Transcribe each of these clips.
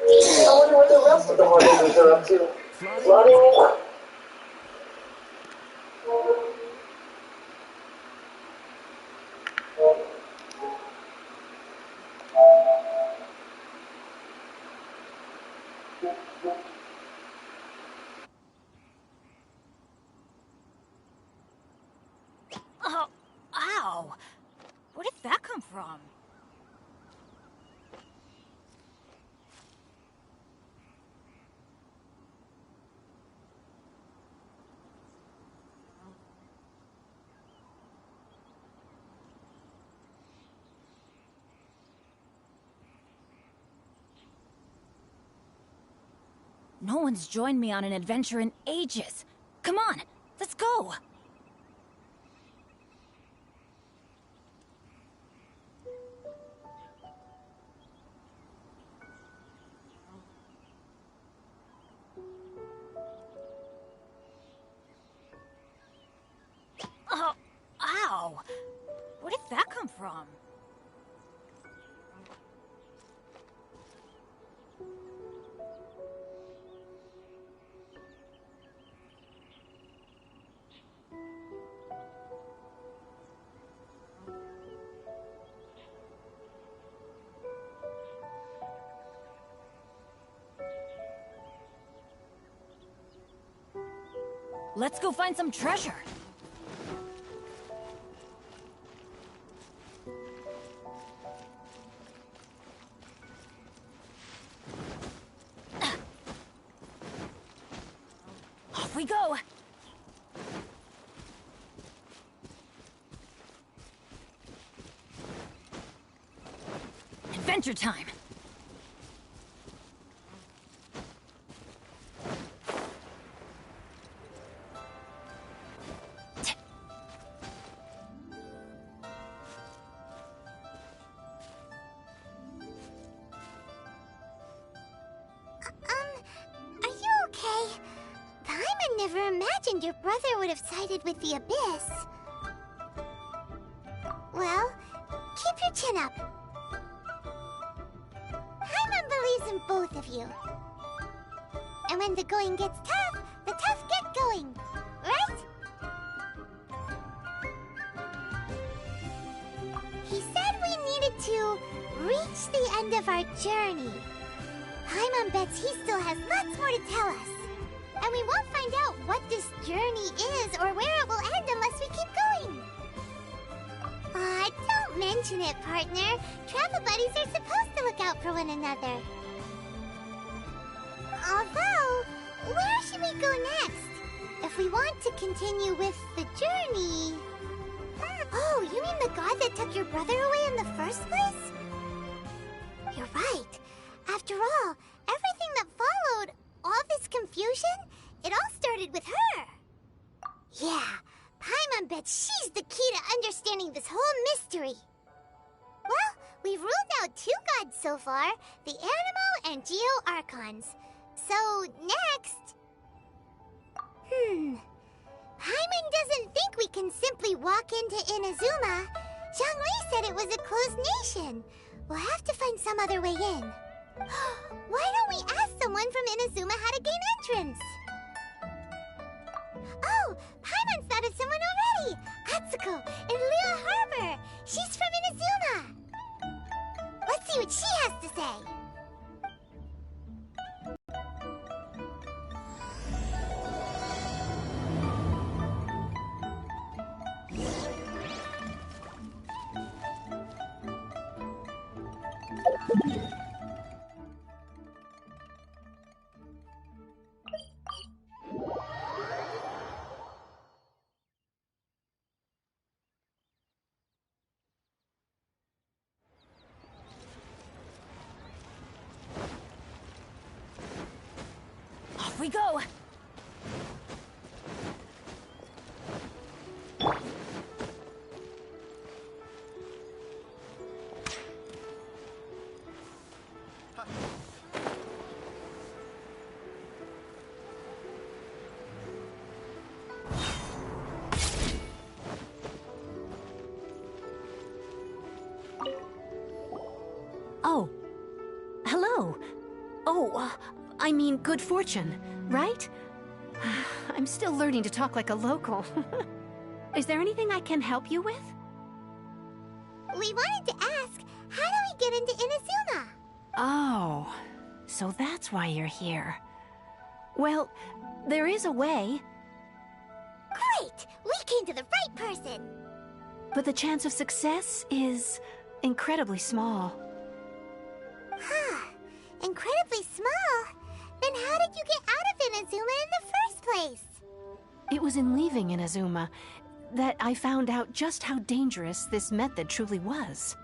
I wonder what the rest of the horses are up to. Flooding it? Oh, ow! Where did that come from? No one's joined me on an adventure in ages. Come on, let's go! Oh, ow! Where did that come from? Let's go find some treasure! Off we go! Adventure time! Are you okay? Paimon never imagined your brother would have sided with the Abyss. Well, keep your chin up. Paimon believes in both of you. And when the going gets tough, the tough get going, right? He said we needed to reach the end of our journey. Paimon bets he still has lots more to tell us. And we won't find out what this journey is or where it will end unless we keep going. Aw, don't mention it, partner. Travel buddies are supposed to look out for one another. Although, where should we go next? If we want to continue with the journey... Oh, you mean the god that took your brother away in the first place? You're right. After all, everything that followed, all this confusion, it all started with her. Yeah, Paimon bets she's the key to understanding this whole mystery. Well, we've ruled out 2 gods so far, the Animo and Geo Archons. So, next... Paimon doesn't think we can simply walk into Inazuma. Zhongli said it was a closed nation. We'll have to find some other way in. Why don't we ask someone from Inazuma how to gain entrance? Oh, Paimon's thought of someone already! Atsuko in Liyue Harbor! She's from Inazuma! Let's see what she has to say! Off we go! Oh, hello. Oh, I mean good fortune, right? I'm still learning to talk like a local. Is there anything I can help you with? We wanted to ask, how do we get into Inazuma? Oh, so that's why you're here. Well, there is a way. Great! We came to the right person! But the chance of success is incredibly small. Huh. Incredibly small? Then how did you get out of Inazuma in the first place? It was in leaving Inazuma that I found out just how dangerous this method truly was.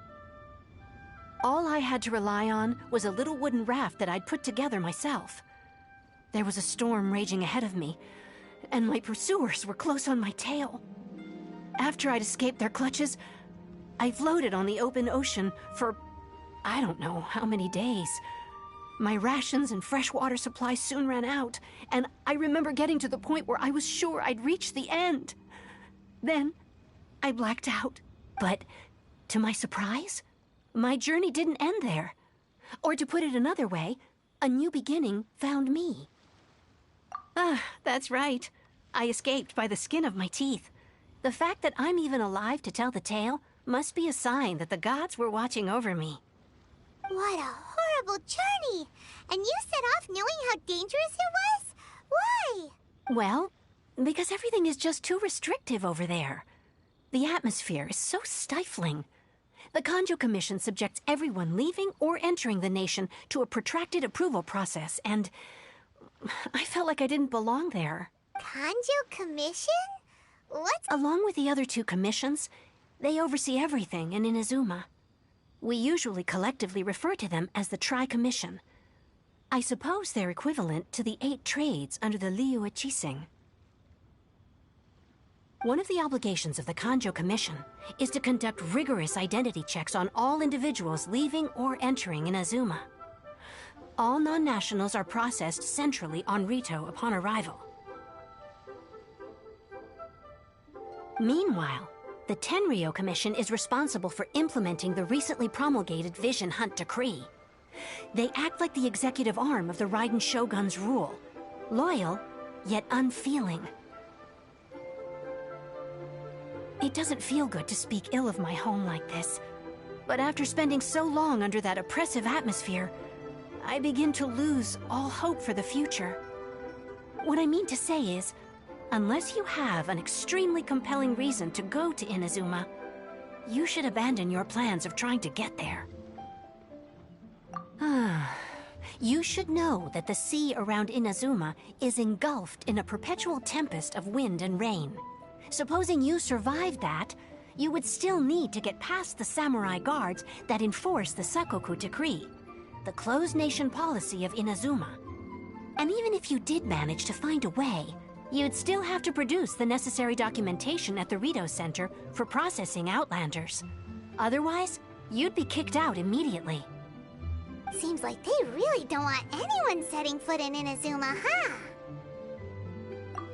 All I had to rely on was a little wooden raft that I'd put together myself. There was a storm raging ahead of me, and my pursuers were close on my tail. After I'd escaped their clutches, I floated on the open ocean for I don't know how many days. My rations and fresh water supply soon ran out, and I remember getting to the point where I was sure I'd reached the end. Then, I blacked out. But, to my surprise, my journey didn't end there. Or to put it another way, a new beginning found me. Ah, that's right. I escaped by the skin of my teeth. The fact that I'm even alive to tell the tale must be a sign that the gods were watching over me. What a horrible journey! And you set off knowing how dangerous it was? Why? Well, because everything is just too restrictive over there. The atmosphere is so stifling. The Kanjo Commission subjects everyone leaving or entering the nation to a protracted approval process, and I felt like I didn't belong there. Kanjo Commission? What's... Along with the other two commissions, they oversee everything in Inazuma. We usually collectively refer to them as the Tri-Commission. I suppose they're equivalent to the 8 trades under the Liyue Chising. One of the obligations of the Kanjo Commission is to conduct rigorous identity checks on all individuals leaving or entering Inazuma. All non-nationals are processed centrally on Rito upon arrival. Meanwhile, the Tenryo Commission is responsible for implementing the recently promulgated Vision Hunt Decree. They act like the executive arm of the Raiden Shogun's rule, loyal, yet unfeeling. It doesn't feel good to speak ill of my home like this, but after spending so long under that oppressive atmosphere, I begin to lose all hope for the future. What I mean to say is, unless you have an extremely compelling reason to go to Inazuma, you should abandon your plans of trying to get there. You should know that the sea around Inazuma is engulfed in a perpetual tempest of wind and rain. Supposing you survived that, you would still need to get past the samurai guards that enforce the Sakoku Decree, the closed nation policy of Inazuma. And even if you did manage to find a way, you'd still have to produce the necessary documentation at the Rito Center for processing Outlanders. Otherwise, you'd be kicked out immediately. Seems like they really don't want anyone setting foot in Inazuma, huh?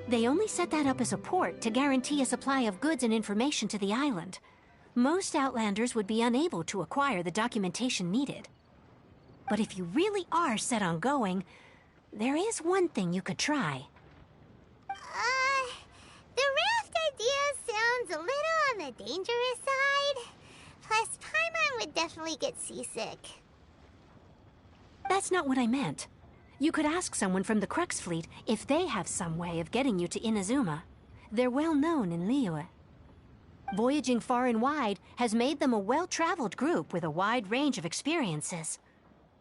They only set that up as a port to guarantee a supply of goods and information to the island. Most Outlanders would be unable to acquire the documentation needed. But if you really are set on going, there is one thing you could try. The raft idea sounds a little on the dangerous side. Plus, Paimon would definitely get seasick. That's not what I meant. You could ask someone from the Crux Fleet if they have some way of getting you to Inazuma. They're well known in Liyue. Voyaging far and wide has made them a well-traveled group with a wide range of experiences.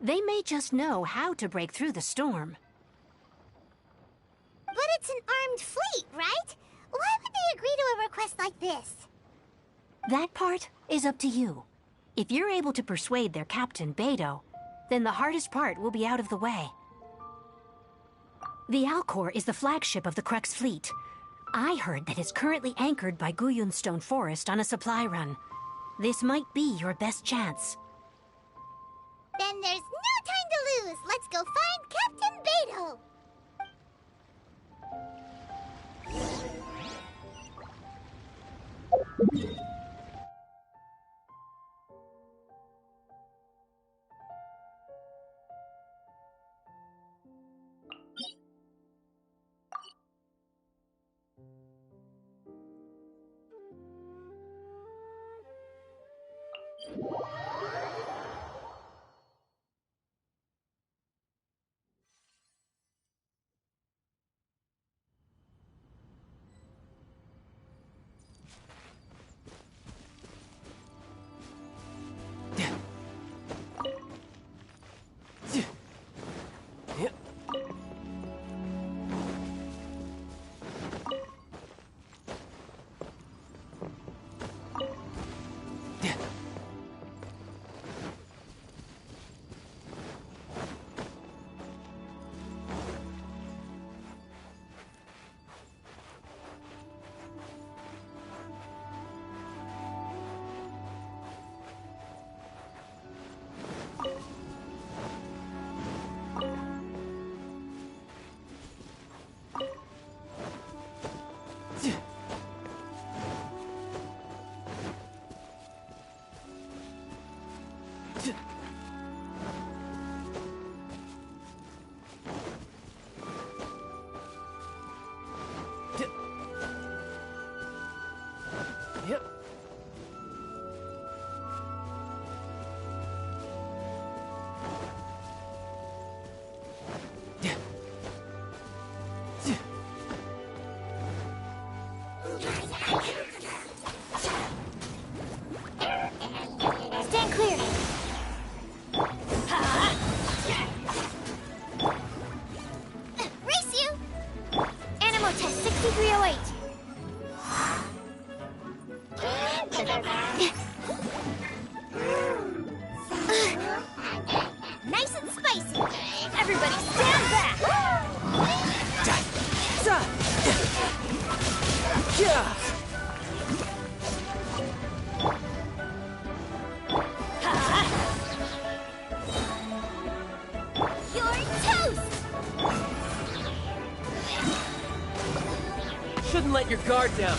They may just know how to break through the storm. But it's an armed fleet, right? Why would they agree to a request like this? That part is up to you. If you're able to persuade their captain, Beidou, then the hardest part will be out of the way. The Alcor is the flagship of the Crux Fleet. I heard that it's currently anchored by Guyunstone Forest on a supply run. This might be your best chance. Then there's no time to lose. Let's go find Captain Beidou. Everybody stand back! You're toast! Shouldn't let your guard down.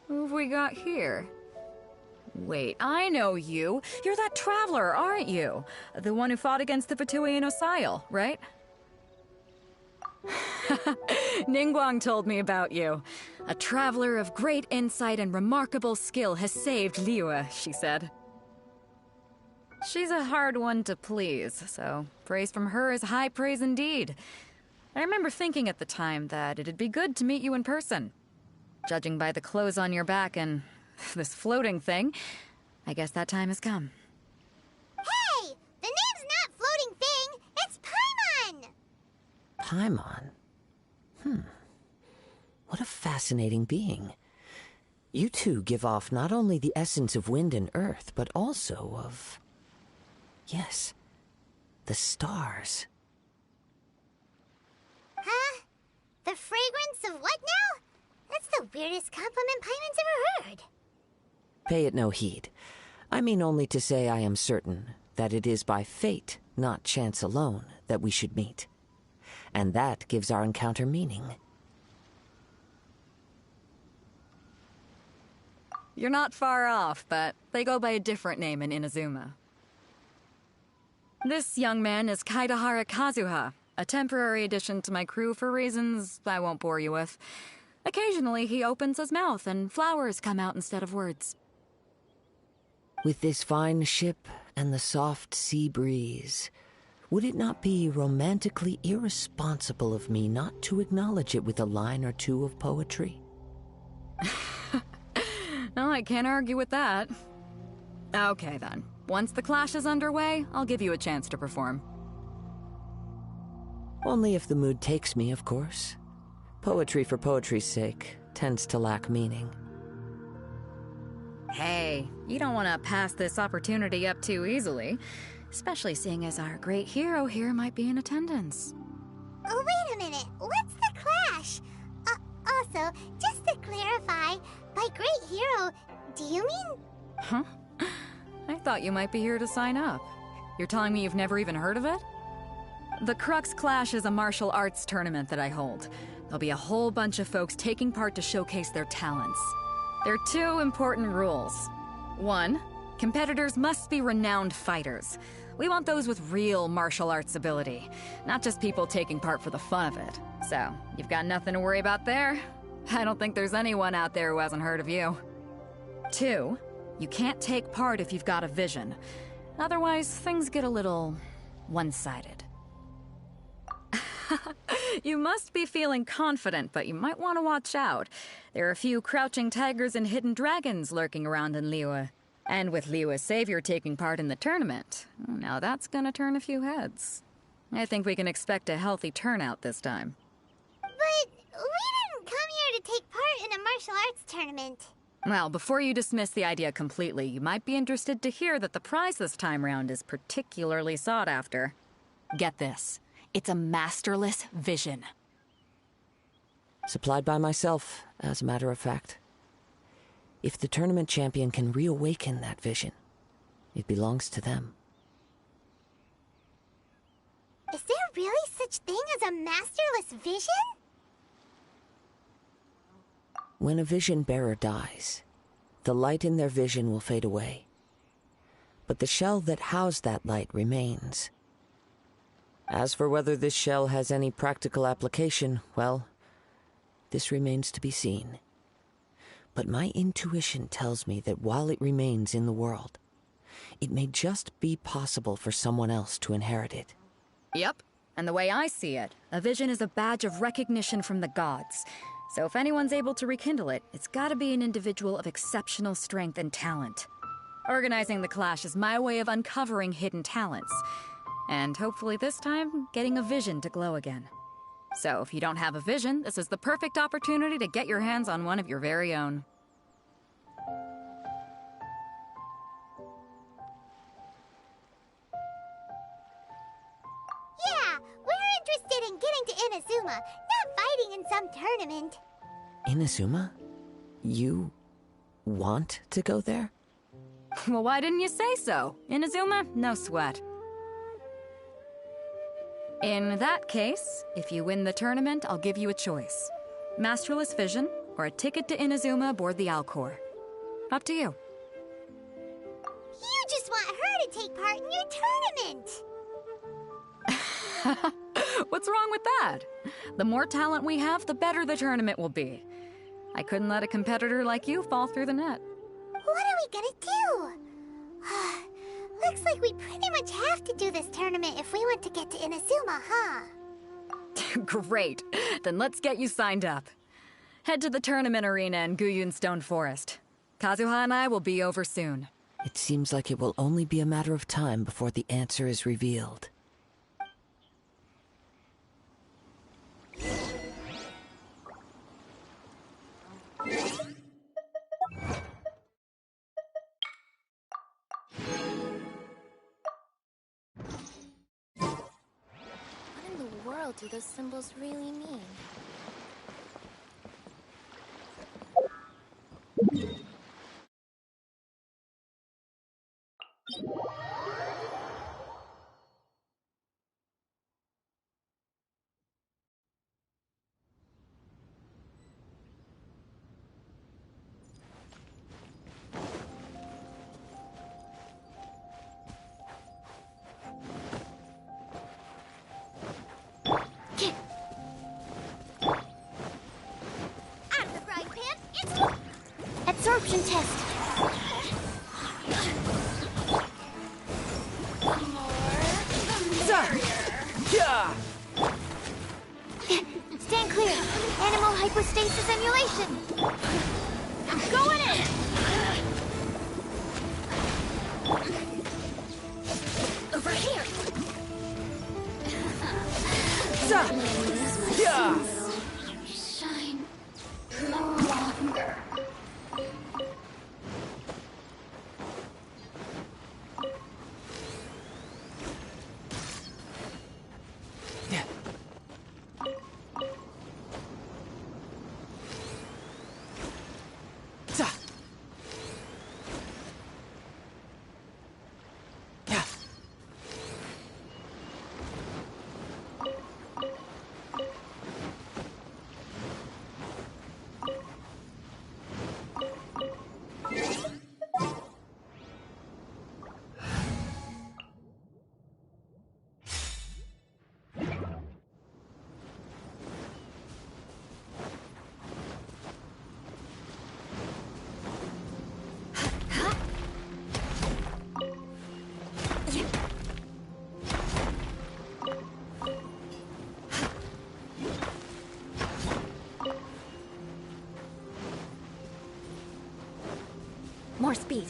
Who have we got here? Wait, I know you. You're that traveler, aren't you? The one who fought against the Patuian Osile, right? Ningguang told me about you. A traveler of great insight and remarkable skill has saved Liyue, she said. She's a hard one to please, so praise from her is high praise indeed. I remember thinking at the time that it'd be good to meet you in person. Judging by the clothes on your back and this floating thing, I guess that time has come. Hey! The name's not Floating Thing, it's Paimon! Paimon? What a fascinating being. You two give off not only the essence of wind and earth, but also of... yes, the stars. Huh? The fragrance of what now? That's the weirdest compliment Paimon's ever heard. Pay it no heed. I mean only to say I am certain that it is by fate, not chance alone, that we should meet. And that gives our encounter meaning. You're not far off, but they go by a different name in Inazuma. This young man is Kaidahara Kazuha, a temporary addition to my crew for reasons I won't bore you with. Occasionally, he opens his mouth and flowers come out instead of words. With this fine ship and the soft sea breeze, would it not be romantically irresponsible of me not to acknowledge it with a line or two of poetry? No, I can't argue with that. Okay then. Once the clash is underway, I'll give you a chance to perform. Only if the mood takes me, of course. Poetry for poetry's sake tends to lack meaning. Hey, you don't want to pass this opportunity up too easily, especially seeing as our great hero here might be in attendance. Oh, wait a minute. What's the clash? Also, just to clarify, by great hero, do you mean... Huh? I thought you might be here to sign up. You're telling me you've never even heard of it? The Crux Clash is a martial arts tournament that I hold. There'll be a whole bunch of folks taking part to showcase their talents. There are two important rules. One, competitors must be renowned fighters. We want those with real martial arts ability, not just people taking part for the fun of it. So, you've got nothing to worry about there. I don't think there's anyone out there who hasn't heard of you. Two, you can't take part if you've got a vision. Otherwise, things get a little one-sided. You must be feeling confident, but you might want to watch out. There are a few crouching tigers and hidden dragons lurking around in Liyue. And with Liyue's savior taking part in the tournament, now that's gonna turn a few heads. I think we can expect a healthy turnout this time. But we didn't come here to take part in a martial arts tournament. Well, before you dismiss the idea completely, you might be interested to hear that the prize this time round is particularly sought after. Get this. It's a masterless vision. Supplied by myself, as a matter of fact. If the tournament champion can reawaken that vision, it belongs to them. Is there really such thing as a masterless vision? When a vision bearer dies, the light in their vision will fade away. But the shell that housed that light remains. As for whether this shell has any practical application, well, this remains to be seen. But my intuition tells me that while it remains in the world, it may just be possible for someone else to inherit it. Yep, and the way I see it, a vision is a badge of recognition from the gods. So if anyone's able to rekindle it, it's gotta be an individual of exceptional strength and talent. Organizing the clash is my way of uncovering hidden talents. And hopefully this time, getting a vision to glow again. So if you don't have a vision, this is the perfect opportunity to get your hands on one of your very own. Yeah, we're interested in getting to Inazuma, not fighting in some tournament. Inazuma? You want to go there? Well, why didn't you say so? Inazuma? No sweat. In that case, if you win the tournament, I'll give you a choice. Masterless Vision, or a ticket to Inazuma aboard the Alcor. Up to you. You just want her to take part in your tournament. What's wrong with that? The more talent we have, the better the tournament will be. I couldn't let a competitor like you fall through the net. What are we gonna do? Looks like we pretty much have to do this tournament if we want to get to Inazuma, huh? Great. Then let's get you signed up. Head to the tournament arena in Guyun Stone Forest. Kazuha and I will be over soon. It seems like it will only be a matter of time before the answer is revealed. What in the world do those symbols really mean? Out of the frying pan, it's Absorption test! stand clear. Animal hypostasis emulation. Going in. Over here. Shine. More speed.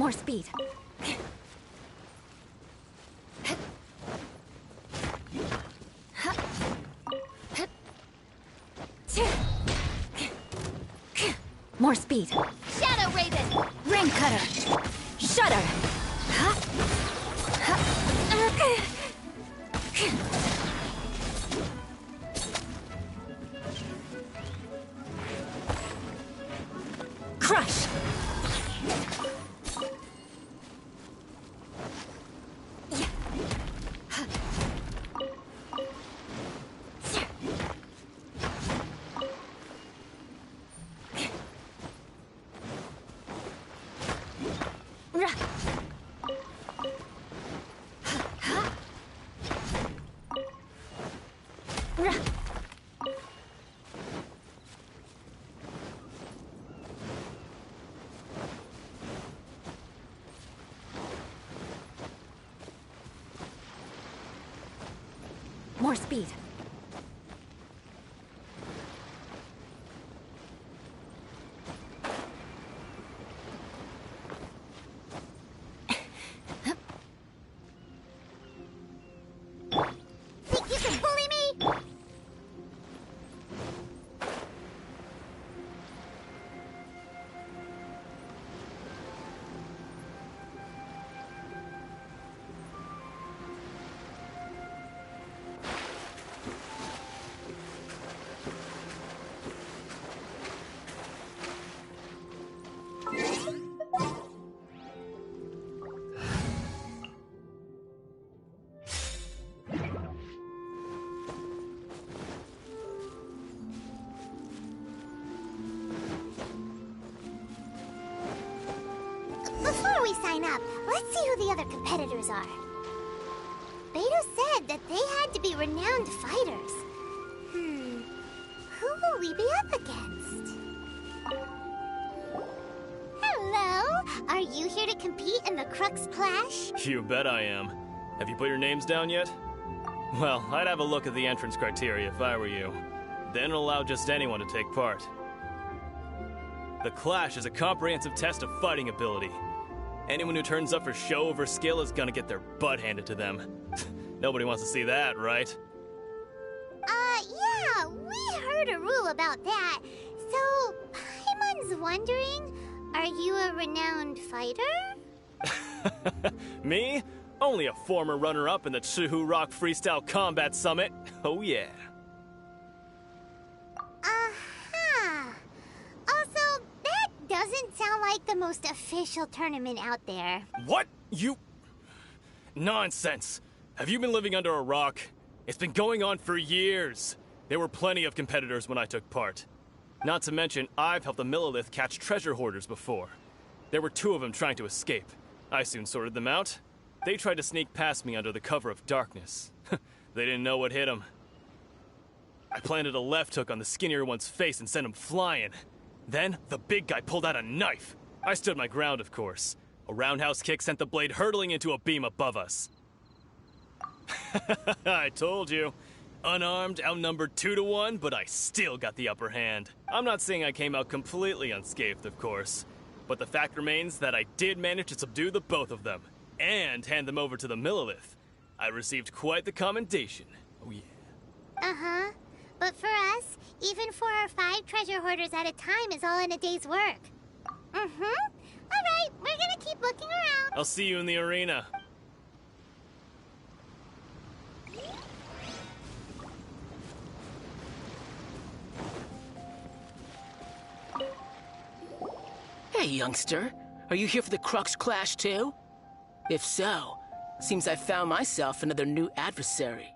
More speed. More speed. Shadow Raven! Rain Cutter. Shudder. Crush. More speed. Think you can bully me? Before we sign up, let's see who the other competitors are. Beto said that they had to be renowned fighters. Who will we be up against? Hello! Are you here to compete in the Crux Clash? You bet I am. Have you put your names down yet? Well, I'd have a look at the entrance criteria if I were you. Then allow just anyone to take part. The Clash is a comprehensive test of fighting ability. Anyone who turns up for show over skill is gonna get their butt handed to them. Nobody wants to see that, right? Yeah, we heard a rule about that. So, Paimon's wondering, are you a renowned fighter? Me? Only a former runner-up in the Chihu Rock Freestyle Combat Summit. Oh yeah. Also, that doesn't sound like the most official tournament out there. What? You... Nonsense. Have you been living under a rock? It's been going on for years. There were plenty of competitors when I took part. Not to mention, I've helped the Millilith catch treasure hoarders before. There were 2 of them trying to escape. I soon sorted them out. They tried to sneak past me under the cover of darkness. They didn't know what hit them. I planted a left hook on the skinnier one's face and sent him flying. Then, the big guy pulled out a knife. I stood my ground, of course. A roundhouse kick sent the blade hurtling into a beam above us. I told you. Unarmed, outnumbered 2-1, but I still got the upper hand. I'm not saying I came out completely unscathed, of course. But the fact remains that I did manage to subdue the both of them, and hand them over to the Millilith. I received quite the commendation. Oh yeah. Uh-huh. But for us, even 4 or 5 treasure hoarders at a time is all in a day's work. Alright, we're gonna keep looking around. I'll see you in the arena. Hey, youngster. Are you here for the Crux Clash, too? If so, seems I found myself another new adversary.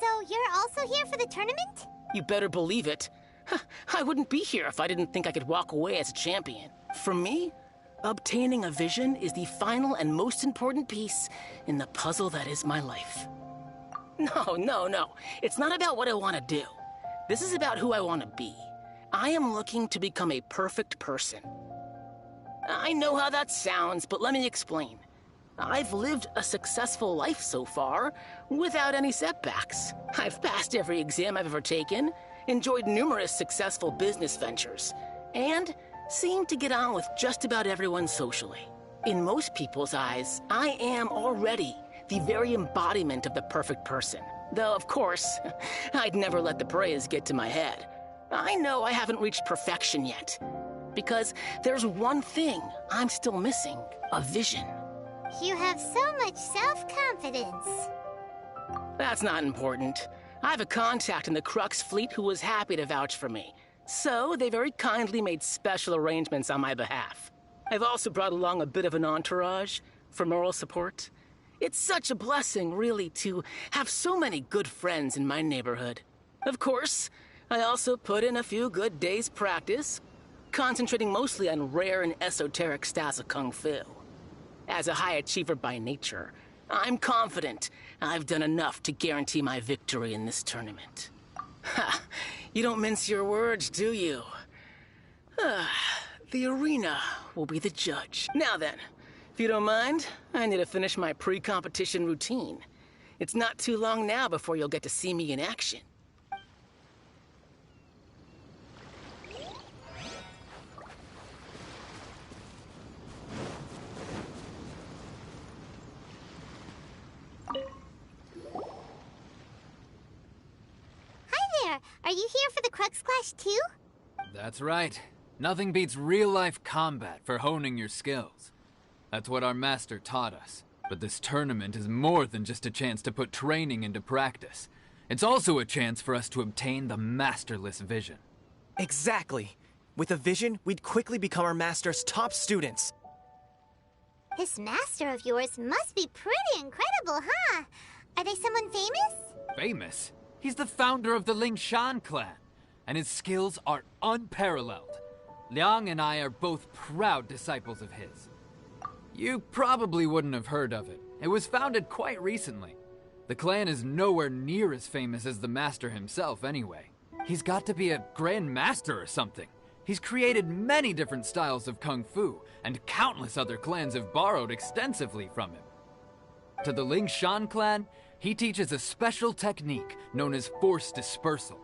So you're also here for the tournament? You better believe it. I wouldn't be here if I didn't think I could walk away as a champion. For me, obtaining a vision is the final and most important piece in the puzzle that is my life. No. It's not about what I want to do. This is about who I want to be. I am looking to become a perfect person. I know how that sounds, but let me explain. I've lived a successful life so far, without any setbacks. I've passed every exam I've ever taken, enjoyed numerous successful business ventures, and seemed to get on with just about everyone socially. In most people's eyes, I am already the very embodiment of the perfect person. Though, of course, I'd never let the praise get to my head. I know I haven't reached perfection yet. Because there's one thing I'm still missing. A vision. You have so much self-confidence. That's not important. I have a contact in the Crux fleet who was happy to vouch for me. So, they very kindly made special arrangements on my behalf. I've also brought along a bit of an entourage for moral support. It's such a blessing, really, to have so many good friends in my neighborhood. Of course, I also put in a few good days' practice, concentrating mostly on rare and esoteric styles of Kung Fu. As a high achiever by nature, I'm confident I've done enough to guarantee my victory in this tournament. Ha! You don't mince your words, do you? The arena will be the judge. Now then, if you don't mind, I need to finish my pre-competition routine. It's not too long now before you'll get to see me in action. Are you here for the Crux Clash too? That's right. Nothing beats real-life combat for honing your skills. That's what our master taught us. But this tournament is more than just a chance to put training into practice. It's also a chance for us to obtain the masterless vision. Exactly. With a vision, we'd quickly become our master's top students. This master of yours must be pretty incredible, huh? Are they someone famous? Famous? He's the founder of the Lingshan clan, and his skills are unparalleled. Liang and I are both proud disciples of his. You probably wouldn't have heard of it. It was founded quite recently. The clan is nowhere near as famous as the master himself anyway. He's got to be a grand master or something. He's created many different styles of Kung Fu, and countless other clans have borrowed extensively from him. To the Lingshan clan, he teaches a special technique known as force dispersal.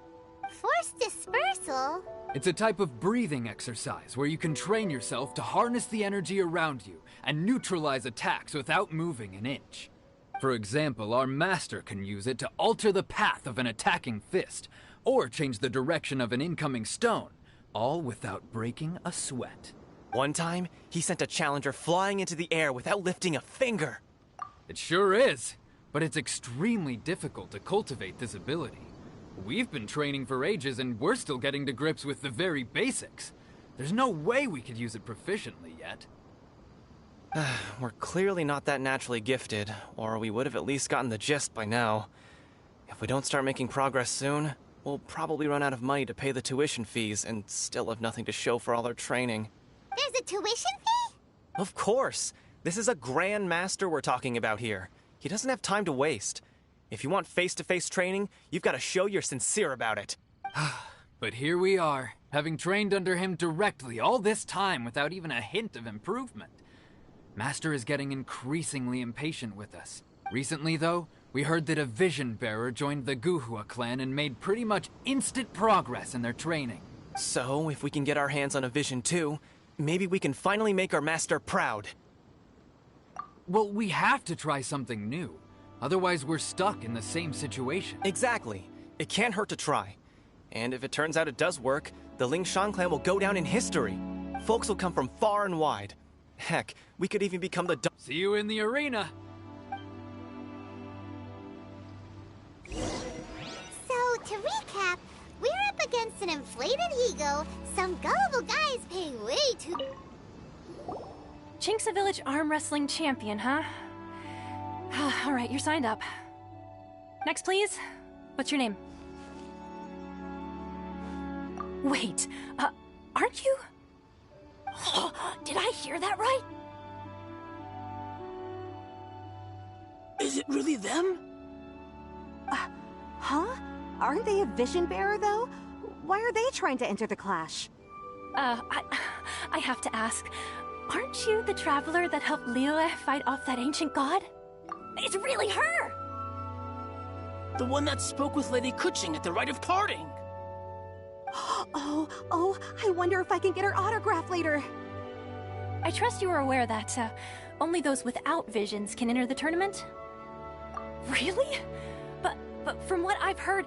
Force dispersal? It's a type of breathing exercise where you can train yourself to harness the energy around you and neutralize attacks without moving an inch. For example, our master can use it to alter the path of an attacking fist, or change the direction of an incoming stone, all without breaking a sweat. One time, he sent a challenger flying into the air without lifting a finger. It sure is, but it's extremely difficult to cultivate this ability. We've been training for ages and we're still getting to grips with the very basics. There's no way we could use it proficiently yet. We're clearly not that naturally gifted, or we would have at least gotten the gist by now. If we don't start making progress soon, we'll probably run out of money to pay the tuition fees and still have nothing to show for all our training. There's a tuition fee? Of course! This is a Grand Master we're talking about here. He doesn't have time to waste. If you want face-to-face training, you've got to show you're sincere about it. But here we are, having trained under him directly all this time without even a hint of improvement. Master is getting increasingly impatient with us. Recently, though, we heard that a vision bearer joined the Kazuha clan and made pretty much instant progress in their training. So, if we can get our hands on a vision too, maybe we can finally make our master proud. Well, we have to try something new. Otherwise, we're stuck in the same situation. Exactly. It can't hurt to try. And if it turns out it does work, the Lingshan clan will go down in history. Folks will come from far and wide. Heck, we could even become the... See you in the arena! So, to recap, we're up against an inflated ego, some gullible guys paying way too... Chink's a village arm wrestling champion, huh? Alright, you're signed up. Next, please. What's your name? Wait, aren't you? Did I hear that right? Is it really them? Huh? Aren't they a vision bearer, though? Why are they trying to enter the clash? I have to ask. Aren't you the traveler that helped Liyue fight off that ancient god? It's really her! The one that spoke with Lady Kuching at the rite of parting. Oh, I wonder if I can get her autograph later. I trust you are aware that only those without visions can enter the tournament? Really? But from what I've heard,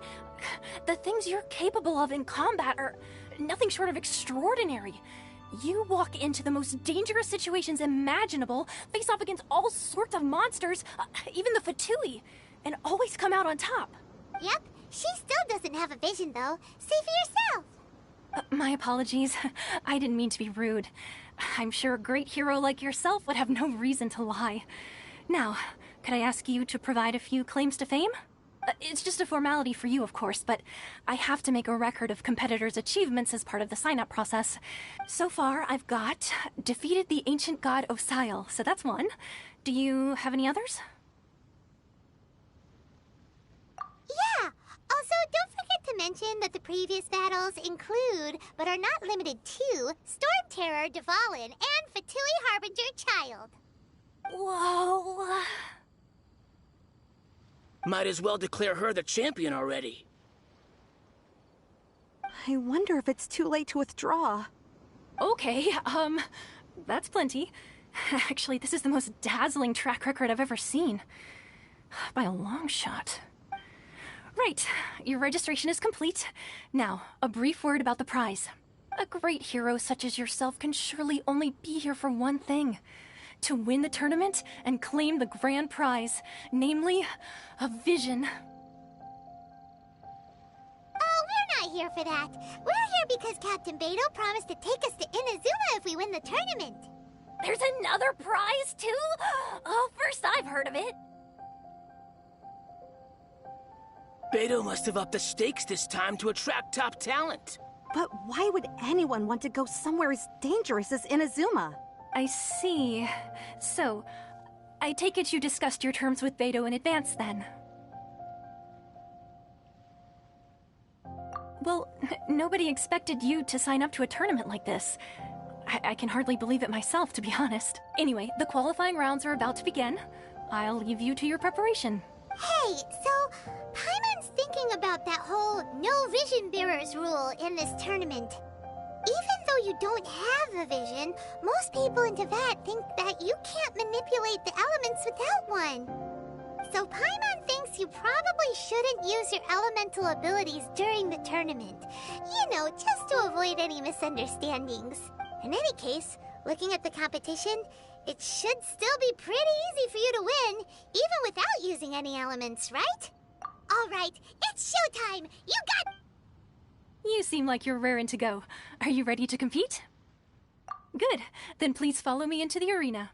the things you're capable of in combat are nothing short of extraordinary. You walk into the most dangerous situations imaginable, face off against all sorts of monsters, even the Fatui, and always come out on top. Yep, she still doesn't have a vision though. Say for yourself. My apologies. I didn't mean to be rude. I'm sure a great hero like yourself would have no reason to lie. Now, could I ask you to provide a few claims to fame? It's just a formality for you, of course, but I have to make a record of competitors' achievements as part of the sign-up process. So far, I've got defeated the ancient god Osile, so that's one. Do you have any others? Yeah! Also, don't forget to mention that the previous battles include, but are not limited to, Storm Terror, Dvalin, and Fatui Harbinger Child. Whoa! Might as well declare her the champion already. I wonder if it's too late to withdraw. Okay, that's plenty. Actually, this is the most dazzling track record I've ever seen. By a long shot. Right, your registration is complete. Now, a brief word about the prize. A great hero such as yourself can surely only be here for one thing. To win the tournament and claim the grand prize, namely, a vision. Oh, we're not here for that. We're here because Captain Beidou promised to take us to Inazuma if we win the tournament. There's another prize, too? Oh, first I've heard of it. Beidou must have upped the stakes this time to attract top talent. But why would anyone want to go somewhere as dangerous as Inazuma? I see. So, I take it you discussed your terms with Beidou in advance, then? Well, nobody expected you to sign up to a tournament like this. I can hardly believe it myself, to be honest. Anyway, the qualifying rounds are about to begin. I'll leave you to your preparation. Hey, so Paimon's thinking about that whole no vision bearers rule in this tournament. Even though you don't have a vision, most people in Teyvat think that you can't manipulate the elements without one. So Paimon thinks you probably shouldn't use your elemental abilities during the tournament. You know, just to avoid any misunderstandings. In any case, looking at the competition, it should still be pretty easy for you to win, even without using any elements, right? All right, it's showtime! You got... You seem like you're raring to go. Are you ready to compete? Good. Then please follow me into the arena.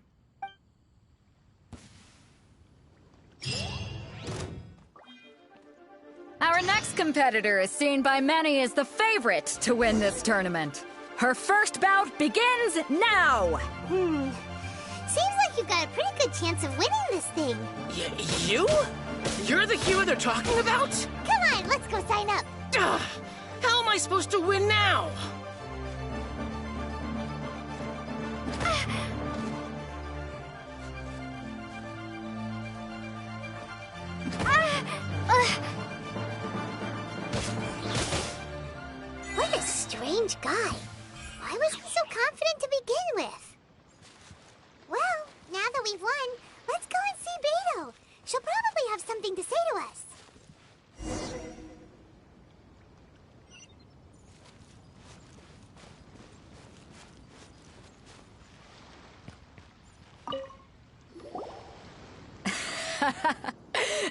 Our next competitor is seen by many as the favorite to win this tournament. Her first bout begins now! Seems like you've got a pretty good chance of winning this thing. You? You're the hero they're talking about? Come on, let's go sign up. Ugh, how am I supposed to win now? What a strange guy. Why was he so confident to begin with? Well, now that we've won, let's go and see Beidou. She'll probably have something to say to us.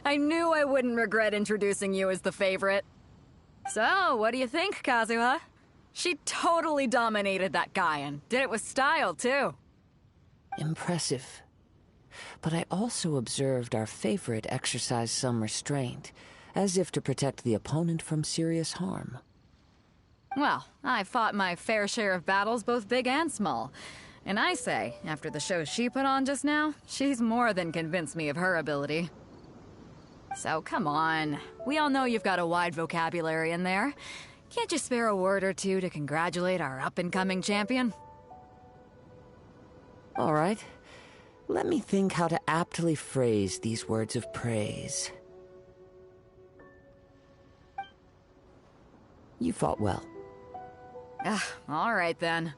I knew I wouldn't regret introducing you as the favorite. So, what do you think, Kazuha? She totally dominated that guy and did it with style, too. Impressive. But I also observed our favorite exercise some restraint, as if to protect the opponent from serious harm. Well, I fought my fair share of battles, both big and small. And I say, after the show she put on just now, she's more than convinced me of her ability. So come on, we all know you've got a wide vocabulary in there. Can't you spare a word or two to congratulate our up-and-coming champion? All right. Let me think how to aptly phrase these words of praise. You fought well. All right then.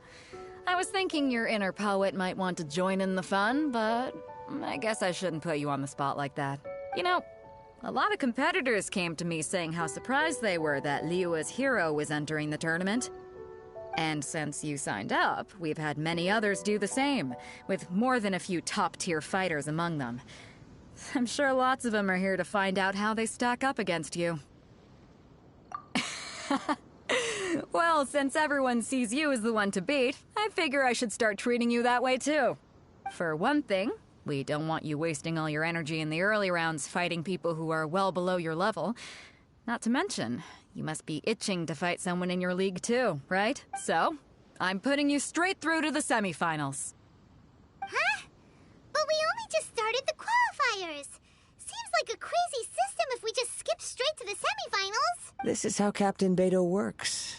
I was thinking your inner poet might want to join in the fun, but I guess I shouldn't put you on the spot like that. You know, a lot of competitors came to me saying how surprised they were that Liyue's hero was entering the tournament. And since you signed up, we've had many others do the same, with more than a few top-tier fighters among them. I'm sure lots of them are here to find out how they stack up against you. Well, since everyone sees you as the one to beat, I figure I should start treating you that way too. For one thing, we don't want you wasting all your energy in the early rounds fighting people who are well below your level. Not to mention, you must be itching to fight someone in your league too, right? So, I'm putting you straight through to the semifinals. Huh? But we only just started the qualifiers. Seems like a crazy system if we just skip straight to the semifinals. This is how Captain Beto works.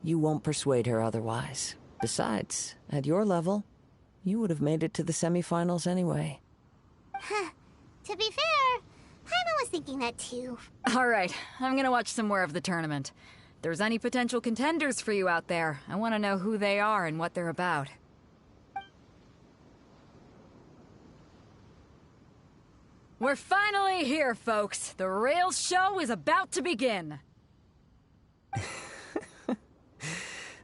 You won't persuade her otherwise. Besides, at your level, you would have made it to the semifinals anyway. Huh. To be fair, Paimon was thinking that too. Alright, I'm gonna watch some more of the tournament. If there's any potential contenders for you out there, I want to know who they are and what they're about. We're finally here, folks. The real show is about to begin.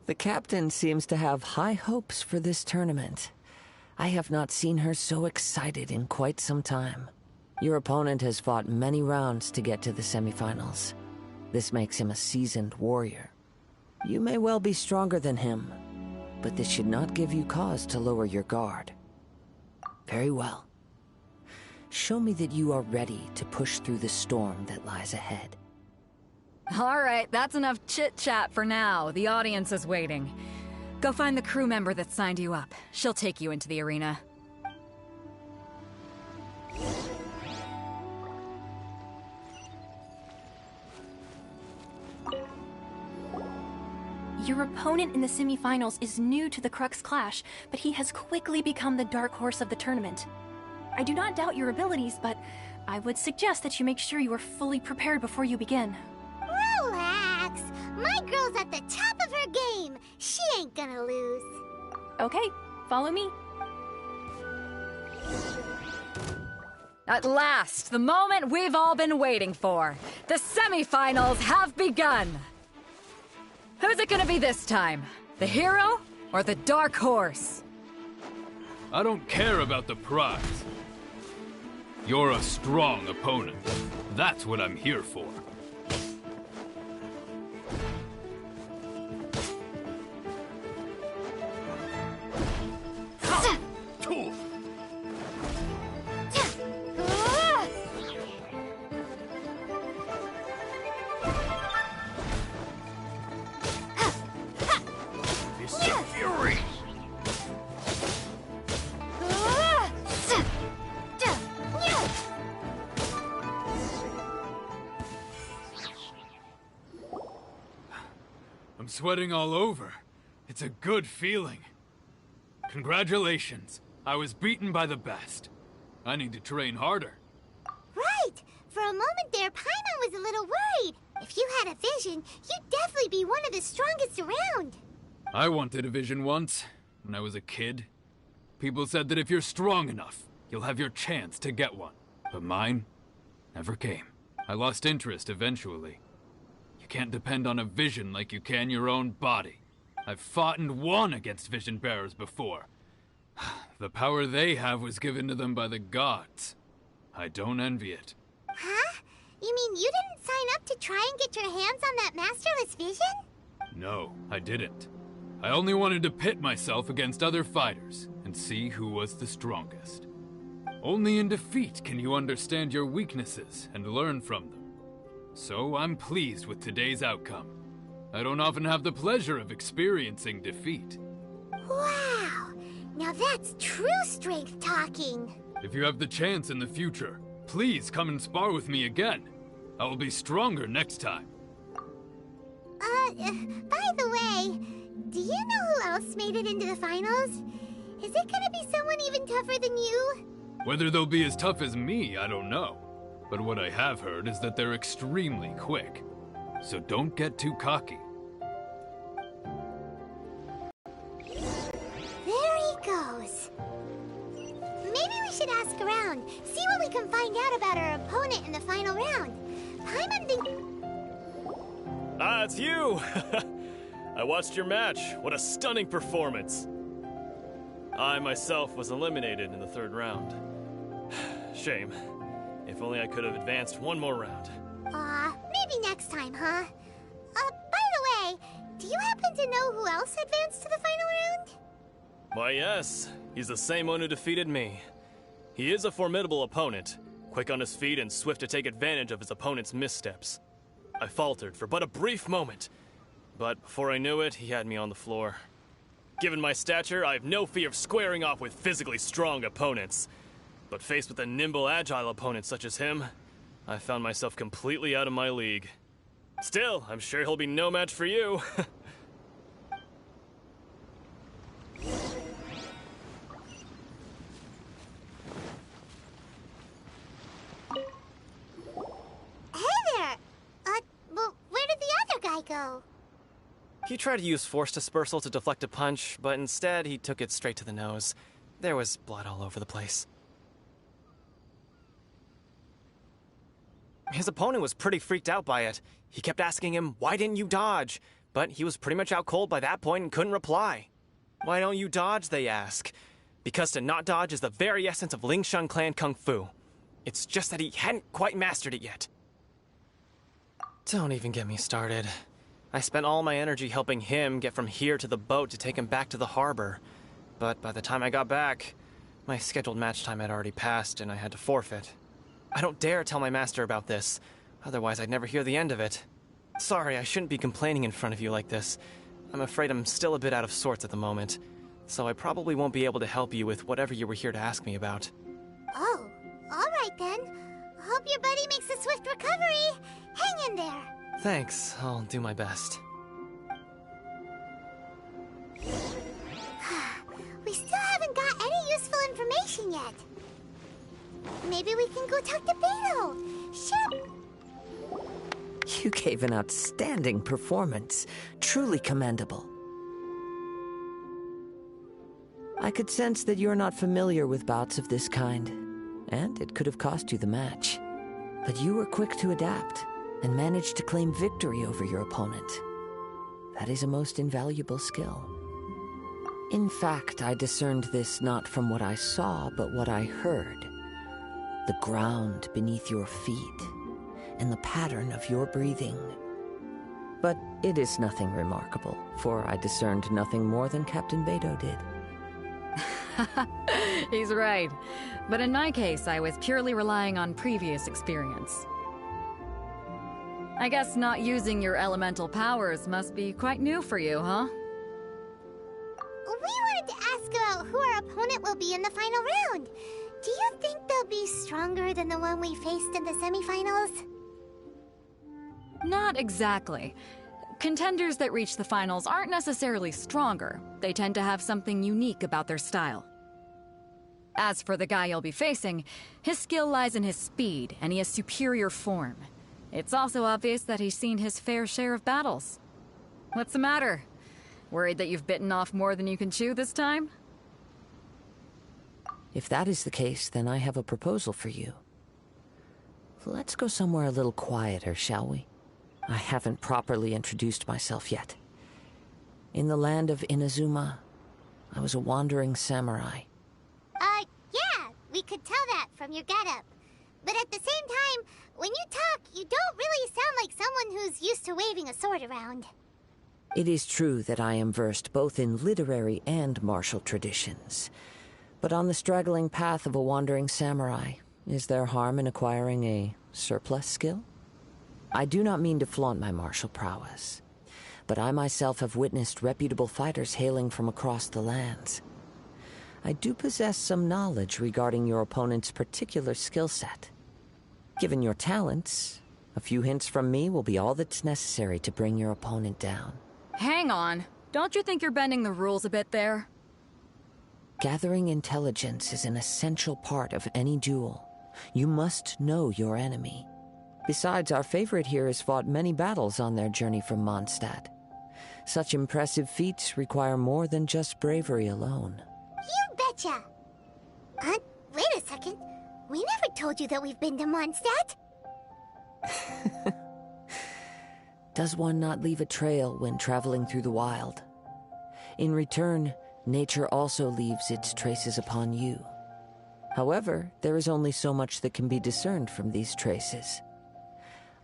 The captain seems to have high hopes for this tournament. I have not seen her so excited in quite some time. Your opponent has fought many rounds to get to the semifinals. This makes him a seasoned warrior. You may well be stronger than him, but this should not give you cause to lower your guard. Very well. Show me that you are ready to push through the storm that lies ahead. Alright, that's enough chit-chat for now. The audience is waiting. Go find the crew member that signed you up. She'll take you into the arena. Your opponent in the semifinals is new to the Crux Clash, but he has quickly become the dark horse of the tournament. I do not doubt your abilities, but I would suggest that you make sure you are fully prepared before you begin. Relax. My girl's at the top of her game. She ain't gonna lose. Okay, follow me. At last, the moment we've all been waiting for. The semifinals have begun. Who's it gonna be this time? The hero or the dark horse? I don't care about the prize. You're a strong opponent. That's what I'm here for. I'm sweating all over. It's a good feeling. Congratulations. I was beaten by the best. I need to train harder. Right. For a moment there, Paimon was a little worried. If you had a vision, you'd definitely be one of the strongest around. I wanted a vision once, when I was a kid. People said that if you're strong enough, you'll have your chance to get one. But mine never came. I lost interest eventually. You can't depend on a vision like you can your own body. I've fought and won against vision bearers before. The power they have was given to them by the gods. I don't envy it. Huh? You mean you didn't sign up to try and get your hands on that masterless vision? No, I didn't. I only wanted to pit myself against other fighters and see who was the strongest. Only in defeat can you understand your weaknesses and learn from them. So I'm pleased with today's outcome. I don't often have the pleasure of experiencing defeat. Wow! Now that's true strength talking. If you have the chance in the future, please come and spar with me again. I will be stronger next time. By the way, do you know who else made it into the finals? Is it gonna be someone even tougher than you? Whether they'll be as tough as me, I don't know. But what I have heard is that they're extremely quick. So don't get too cocky. around, see what we can find out about our opponent in the final round. Paimon thinks... Ah, it's you! I watched your match. What a stunning performance. I myself was eliminated in the third round. Shame. If only I could have advanced one more round. Maybe next time, huh? By the way, do you happen to know who else advanced to the final round? Why, yes. He's the same one who defeated me. He is a formidable opponent, quick on his feet and swift to take advantage of his opponent's missteps. I faltered for but a brief moment, but before I knew it, he had me on the floor. Given my stature, I have no fear of squaring off with physically strong opponents. But faced with a nimble, agile opponent such as him, I found myself completely out of my league. Still, I'm sure he'll be no match for you. Hey there! Well, where did the other guy go? He tried to use force dispersal to deflect a punch, but instead he took it straight to the nose. There was blood all over the place. His opponent was pretty freaked out by it. He kept asking him, "Why didn't you dodge?" But he was pretty much out cold by that point and couldn't reply. "Why don't you dodge?" they ask. Because to not dodge is the very essence of Lingshan clan kung fu. It's just that he hadn't quite mastered it yet. Don't even get me started. I spent all my energy helping him get from here to the boat to take him back to the harbor. But by the time I got back, my scheduled match time had already passed and I had to forfeit. I don't dare tell my master about this, otherwise I'd never hear the end of it. Sorry, I shouldn't be complaining in front of you like this. I'm afraid I'm still a bit out of sorts at the moment, so I probably won't be able to help you with whatever you were here to ask me about. Oh, alright then. Hope your buddy makes a swift recovery. Hang in there. Thanks, I'll do my best. We still haven't got any useful information yet. Maybe we can go talk to Beto. Sure. You gave an outstanding performance. Truly commendable. I could sense that you're not familiar with bouts of this kind, and it could have cost you the match. But you were quick to adapt, and managed to claim victory over your opponent. That is a most invaluable skill. In fact, I discerned this not from what I saw, but what I heard. The ground beneath your feet, and the pattern of your breathing. But it is nothing remarkable, for I discerned nothing more than Captain Beto did. He's right. But in my case, I was purely relying on previous experience. I guess not using your elemental powers must be quite new for you, huh? We wanted to ask about who our opponent will be in the final round. Do you think they'll be stronger than the one we faced in the semifinals? Not exactly. Contenders that reach the finals aren't necessarily stronger. They tend to have something unique about their style. As for the guy you'll be facing, his skill lies in his speed, and he has superior form. It's also obvious that he's seen his fair share of battles. What's the matter? Worried that you've bitten off more than you can chew this time? If that is the case, then I have a proposal for you. Let's go somewhere a little quieter, shall we? I haven't properly introduced myself yet. In the land of Inazuma, I was a wandering samurai. Yeah, we could tell that from your getup. But at the same time, when you talk, you don't really sound like someone who's used to waving a sword around. It is true that I am versed both in literary and martial traditions. But on the straggling path of a wandering samurai, is there harm in acquiring a surplus skill? I do not mean to flaunt my martial prowess, but I myself have witnessed reputable fighters hailing from across the lands. I do possess some knowledge regarding your opponent's particular skill set. Given your talents, a few hints from me will be all that's necessary to bring your opponent down. Hang on. Don't you think you're bending the rules a bit there? Gathering intelligence is an essential part of any duel. You must know your enemy. Besides, our favorite here has fought many battles on their journey from Mondstadt. Such impressive feats require more than just bravery alone. You betcha! Wait a second. We never told you that we've been to Mondstadt. Does one not leave a trail when traveling through the wild? In return, nature also leaves its traces upon you. However, there is only so much that can be discerned from these traces.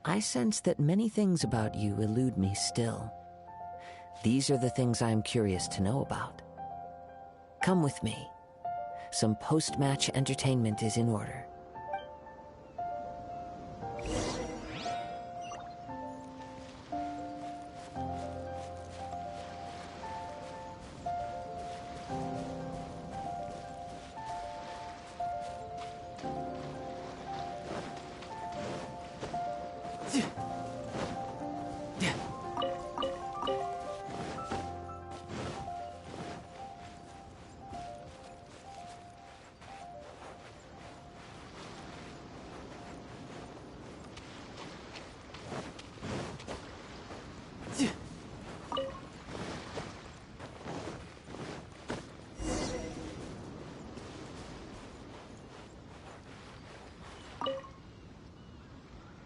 I sense that many things about you elude me still. These are the things I am curious to know about. Come with me. Some post-match entertainment is in order.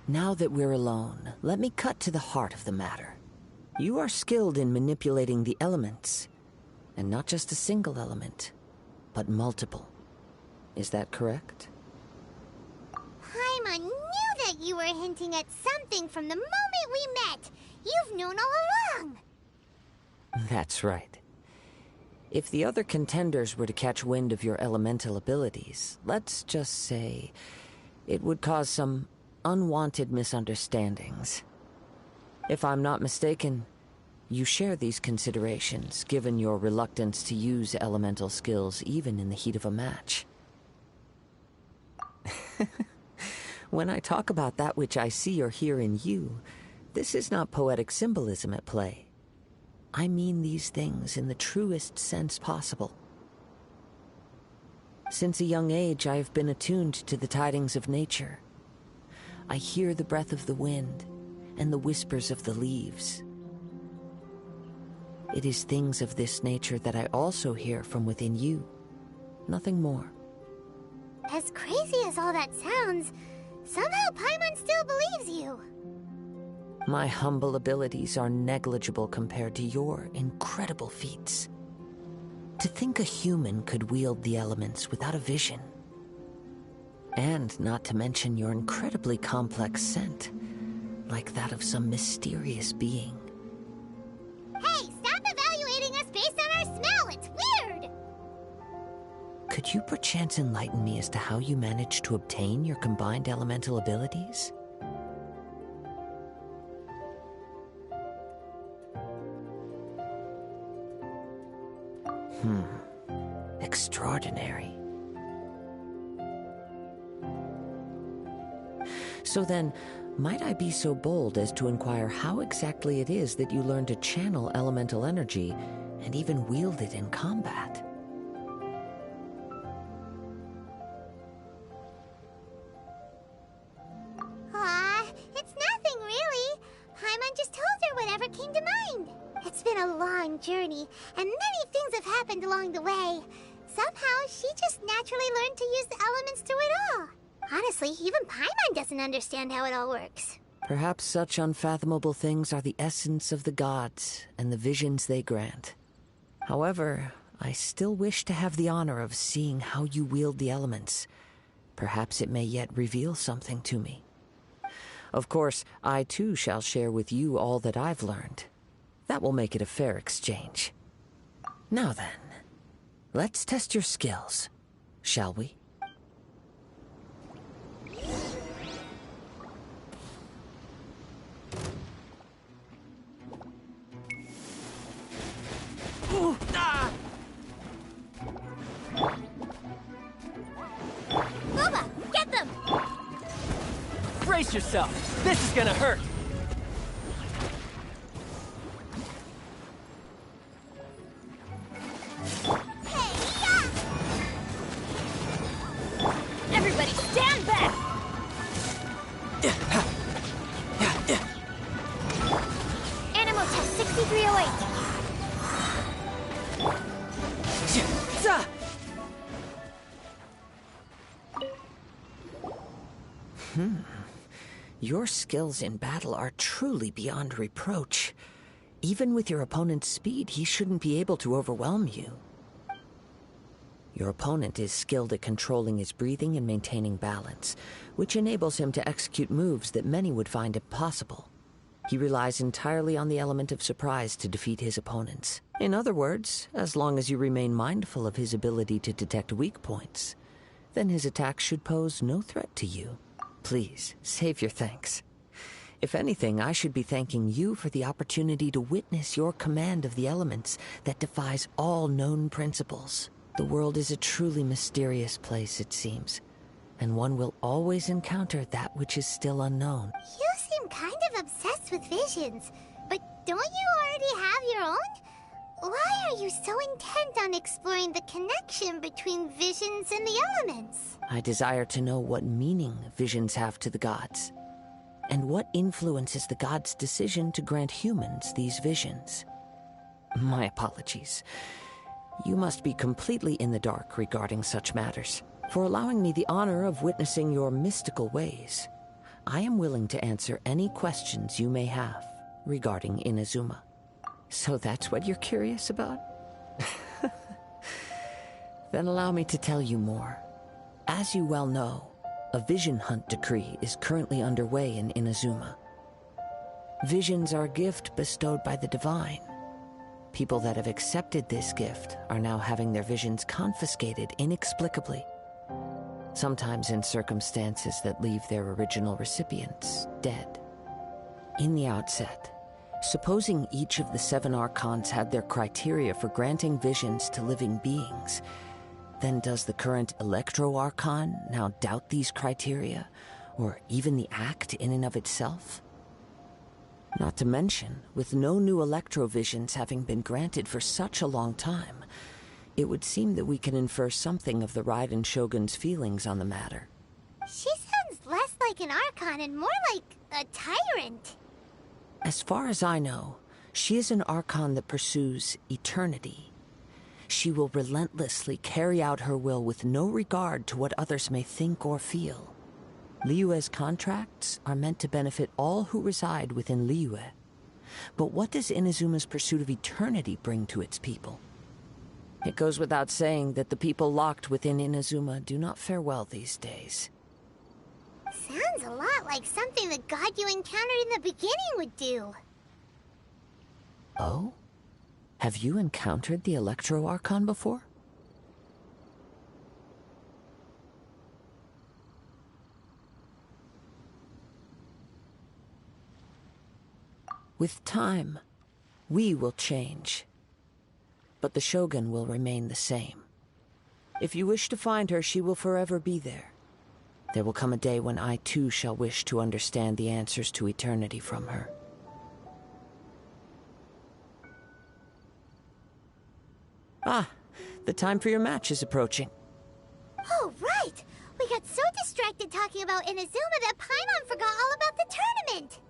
Now that we're alone, let me cut to the heart of the matter. You are skilled in manipulating the elements, and not just a single element, but multiple. Is that correct? Paimon knew that you were hinting at something from the moment we met. You've known all along. That's right. If the other contenders were to catch wind of your elemental abilities, let's just say it would cause some unwanted misunderstandings. If I'm not mistaken, you share these considerations, given your reluctance to use elemental skills even in the heat of a match. When I talk about that which I see or hear in you, this is not poetic symbolism at play. I mean these things in the truest sense possible. Since a young age, I have been attuned to the tidings of nature. I hear the breath of the wind and the whispers of the leaves. It is things of this nature that I also hear from within you. Nothing more. As crazy as all that sounds, somehow Paimon still believes you. My humble abilities are negligible compared to your incredible feats. To think a human could wield the elements without a vision. And not to mention your incredibly complex scent, like that of some mysterious being. Hey, stop evaluating us based on our smell! It's weird! Could you perchance enlighten me as to how you managed to obtain your combined elemental abilities? Extraordinary. So then, might I be so bold as to inquire how exactly it is that you learned to channel elemental energy and even wield it in combat? It's nothing really. Paimon just told her whatever came to mind. It's been a long journey, and many things have happened along the way. Somehow, she just naturally learned to use the elements through it all. Honestly, even Paimon doesn't understand how it all works. Perhaps such unfathomable things are the essence of the gods and the visions they grant. However, I still wish to have the honor of seeing how you wield the elements. Perhaps it may yet reveal something to me. Of course, I too shall share with you all that I've learned. That will make it a fair exchange. Now then, let's test your skills, shall we? Ooh, ah! Booba, get them! Brace yourself! This is gonna hurt! Everybody stand back! Animal test 6308. Your skills in battle are truly beyond reproach. Even with your opponent's speed, he shouldn't be able to overwhelm you. Your opponent is skilled at controlling his breathing and maintaining balance, which enables him to execute moves that many would find impossible. He relies entirely on the element of surprise to defeat his opponents. In other words, as long as you remain mindful of his ability to detect weak points, then his attacks should pose no threat to you. Please, save your thanks. If anything, I should be thanking you for the opportunity to witness your command of the elements that defies all known principles. The world is a truly mysterious place, it seems, and one will always encounter that which is still unknown. You seem kind of obsessed with visions, but don't you already have your own? Why are you so intent on exploring the connection between visions and the elements? I desire to know what meaning visions have to the gods, and what influences the gods' decision to grant humans these visions. My apologies. You must be completely in the dark regarding such matters. For allowing me the honor of witnessing your mystical ways, I am willing to answer any questions you may have regarding Inazuma. So that's what you're curious about? Then allow me to tell you more. As you well know, a vision hunt decree is currently underway in Inazuma. Visions are a gift bestowed by the divine. People that have accepted this gift are now having their visions confiscated inexplicably, sometimes in circumstances that leave their original recipients dead. In the outset, supposing each of the 7 archons had their criteria for granting visions to living beings, then does the current Electro-Archon now doubt these criteria, or even the act in and of itself? Not to mention, with no new electrovisions having been granted for such a long time, it would seem that we can infer something of the Raiden Shogun's feelings on the matter. She sounds less like an Archon and more like a tyrant. As far as I know, she is an Archon that pursues eternity. She will relentlessly carry out her will with no regard to what others may think or feel. Liyue's contracts are meant to benefit all who reside within Liyue. But what does Inazuma's pursuit of eternity bring to its people? It goes without saying that the people locked within Inazuma do not fare well these days. Sounds a lot like something the god you encountered in the beginning would do. Oh? Have you encountered the Electro-Archon before? With time, we will change. But the Shogun will remain the same. If you wish to find her, she will forever be there. There will come a day when I too shall wish to understand the answers to eternity from her. Ah, the time for your match is approaching. Oh, right! We got so distracted talking about Inazuma that Paimon forgot all about the tournament!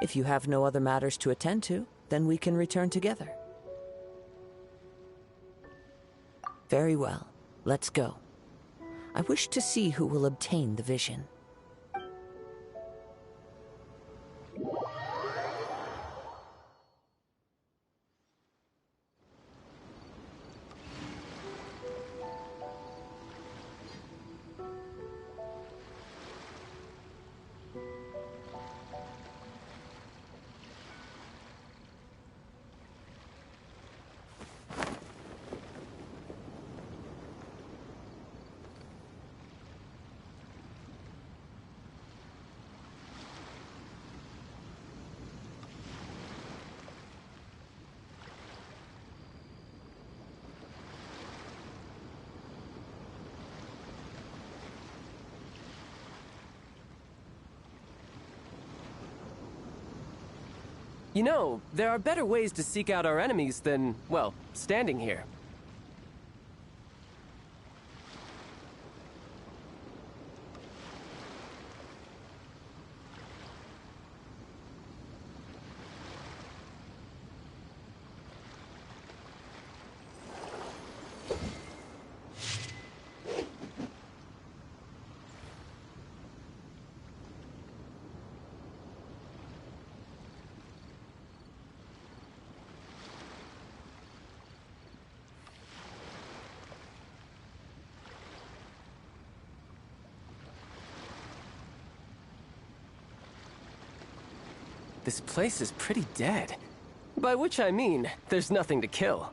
If you have no other matters to attend to, then we can return together. Very well. Let's go. I wish to see who will obtain the vision. You know, there are better ways to seek out our enemies than, well, standing here. This place is pretty dead. By which I mean, there's nothing to kill.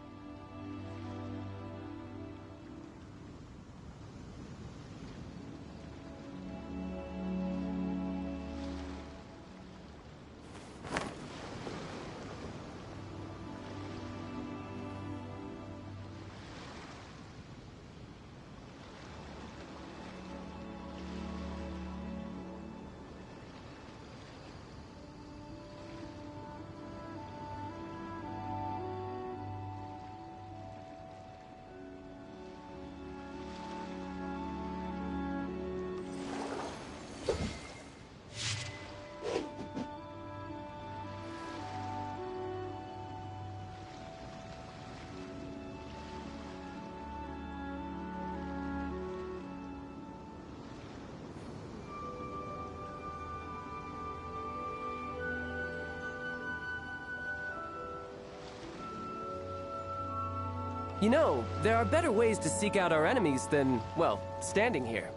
You know, there are better ways to seek out our enemies than, well, standing here.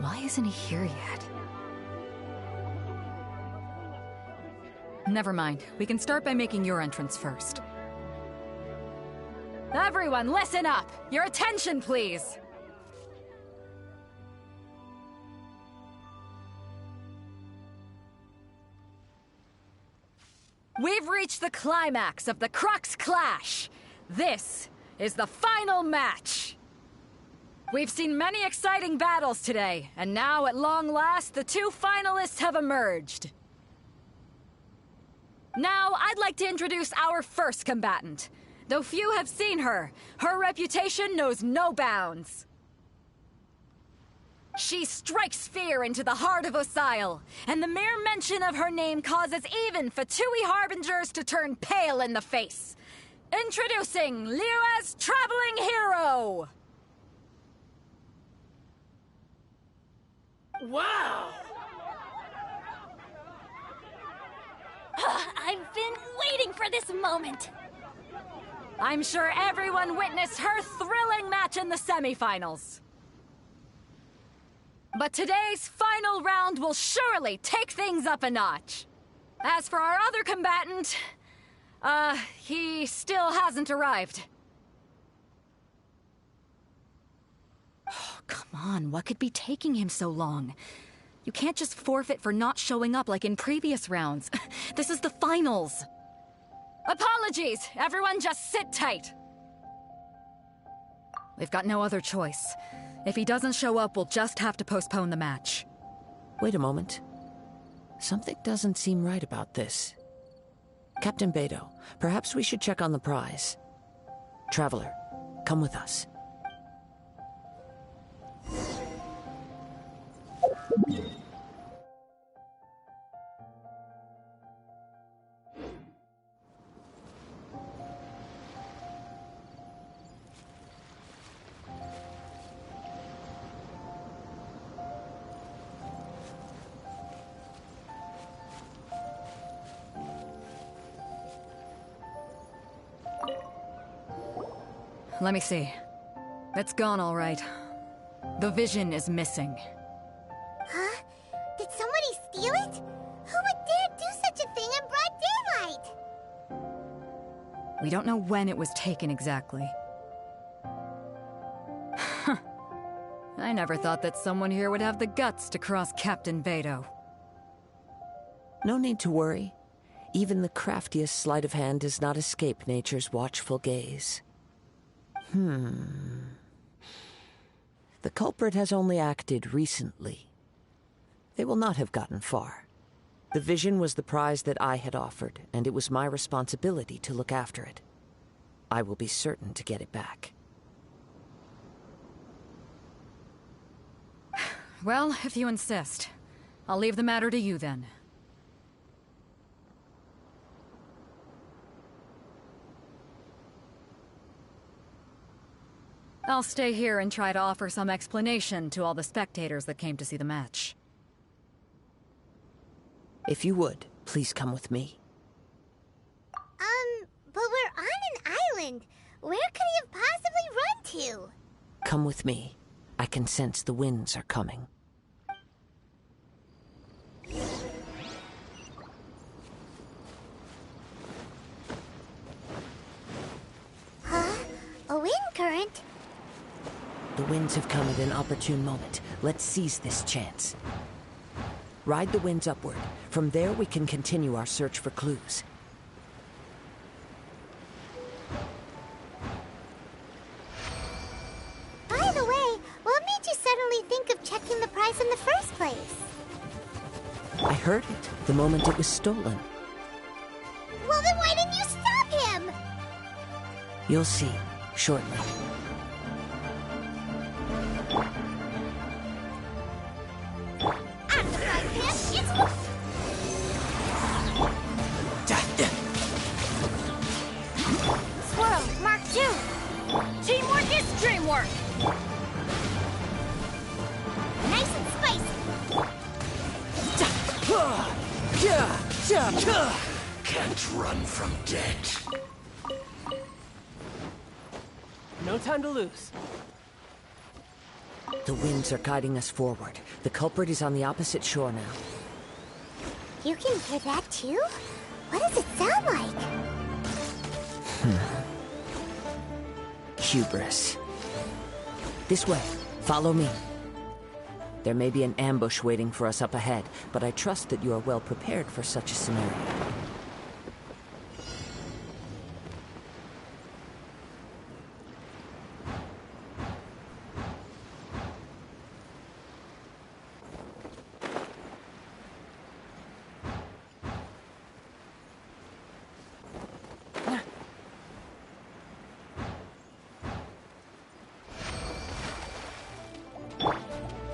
Why isn't he here yet? Never mind. We can start by making your entrance first. Everyone, listen up! Your attention, please! We've reached the climax of the Crux Clash! This is the final match! We've seen many exciting battles today, and now, at long last, the two finalists have emerged. Now, I'd like to introduce our first combatant. Though few have seen her, her reputation knows no bounds. She strikes fear into the heart of Osile, and the mere mention of her name causes even Fatui Harbingers to turn pale in the face. Introducing Liyue's Traveling Hero! Wow! I've been waiting for this moment! I'm sure everyone witnessed her thrilling match in the semifinals. But today's final round will surely take things up a notch. As for our other combatant, he still hasn't arrived. Oh, come on, what could be taking him so long? You can't just forfeit for not showing up like in previous rounds. This is the finals. Apologies! Everyone just sit tight. We've got no other choice. If he doesn't show up, we'll just have to postpone the match. Wait a moment. Something doesn't seem right about this. Captain Beidou, perhaps we should check on the prize. Traveler, come with us. Let me see. It's gone all right. The vision is missing. Huh? Did somebody steal it? Who would dare do such a thing in broad daylight? We don't know when it was taken exactly. I never thought that someone here would have the guts to cross Captain Beidou. No need to worry. Even the craftiest sleight of hand does not escape nature's watchful gaze. The culprit has only acted recently. They will not have gotten far. The vision was the prize that I had offered, and it was my responsibility to look after it. I will be certain to get it back. Well, if you insist. I'll leave the matter to you then. I'll stay here and try to offer some explanation to all the spectators that came to see the match. If you would, please come with me. But we're on an island. Where could he have possibly run to? Come with me. I can sense the winds are coming. The winds have come at an opportune moment. Let's seize this chance. Ride the winds upward. From there, we can continue our search for clues. By the way, what made you suddenly think of checking the prize in the first place? I heard it the moment it was stolen. Well, then why didn't you stop him? You'll see, shortly. Squirrel, Mark 2! Teamwork is dreamwork! Nice and spicy! Can't run from death. No time to lose. The winds are guiding us forward. The culprit is on the opposite shore now. You can hear that too? What does it sound like? Hubris. This way. Follow me. There may be an ambush waiting for us up ahead, but I trust that you are well prepared for such a scenario.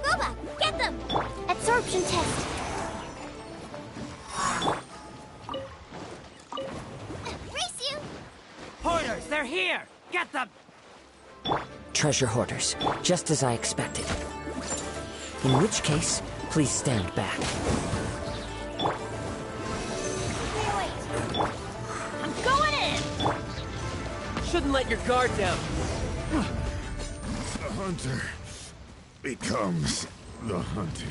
Boba, get them! Absorption test. Race you! Hoarders, they're here! Get them! Treasure hoarders, just as I expected. In which case, please stand back. I'm going in! Shouldn't let your guard down. The hunter becomes the hunted.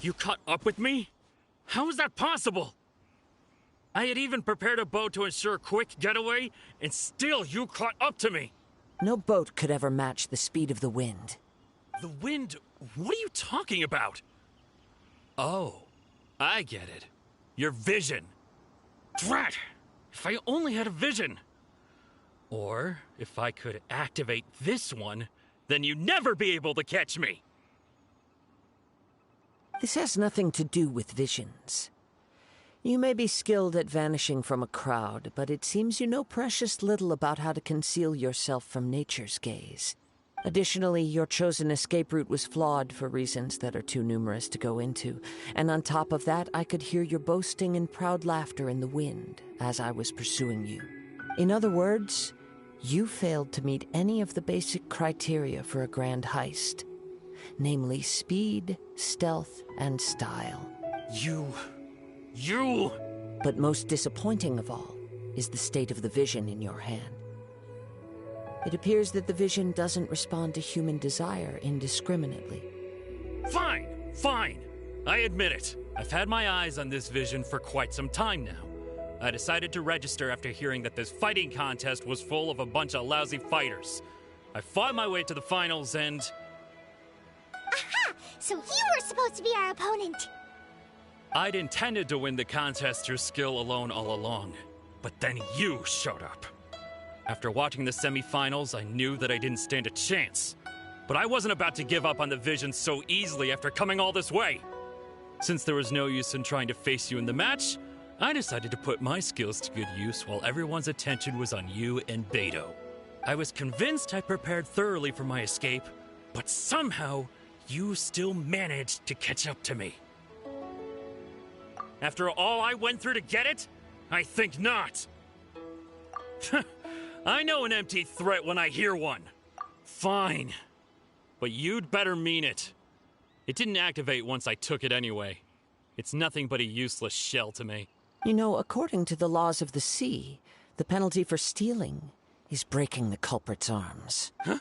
You caught up with me? How is that possible? I had even prepared a boat to ensure a quick getaway, and still you caught up to me. No boat could ever match the speed of the wind. The wind? What are you talking about? Oh, I get it. Your vision. Drat! If I only had a vision. Or, if I could activate this one, then you'd never be able to catch me. This has nothing to do with visions. You may be skilled at vanishing from a crowd, but it seems you know precious little about how to conceal yourself from nature's gaze. Additionally, your chosen escape route was flawed for reasons that are too numerous to go into, and on top of that, I could hear your boasting and proud laughter in the wind as I was pursuing you. In other words, you failed to meet any of the basic criteria for a grand heist. Namely, speed, stealth, and style. You... But most disappointing of all is the state of the vision in your hand. It appears that the vision doesn't respond to human desire indiscriminately. Fine, fine. I admit it. I've had my eyes on this vision for quite some time now. I decided to register after hearing that this fighting contest was full of a bunch of lousy fighters. I fought my way to the finals and... Aha! So you were supposed to be our opponent! I'd intended to win the contest through skill alone all along, but then you showed up. After watching the semi-finals, I knew that I didn't stand a chance. But I wasn't about to give up on the vision so easily after coming all this way. Since there was no use in trying to face you in the match, I decided to put my skills to good use while everyone's attention was on you and Beto. I was convinced I prepared thoroughly for my escape, but somehow you still managed to catch up to me. After all I went through to get it? I think not. I know an empty threat when I hear one. Fine. But you'd better mean it. It didn't activate once I took it anyway. It's nothing but a useless shell to me. You know, according to the laws of the sea, the penalty for stealing is breaking the culprit's arms. Huh?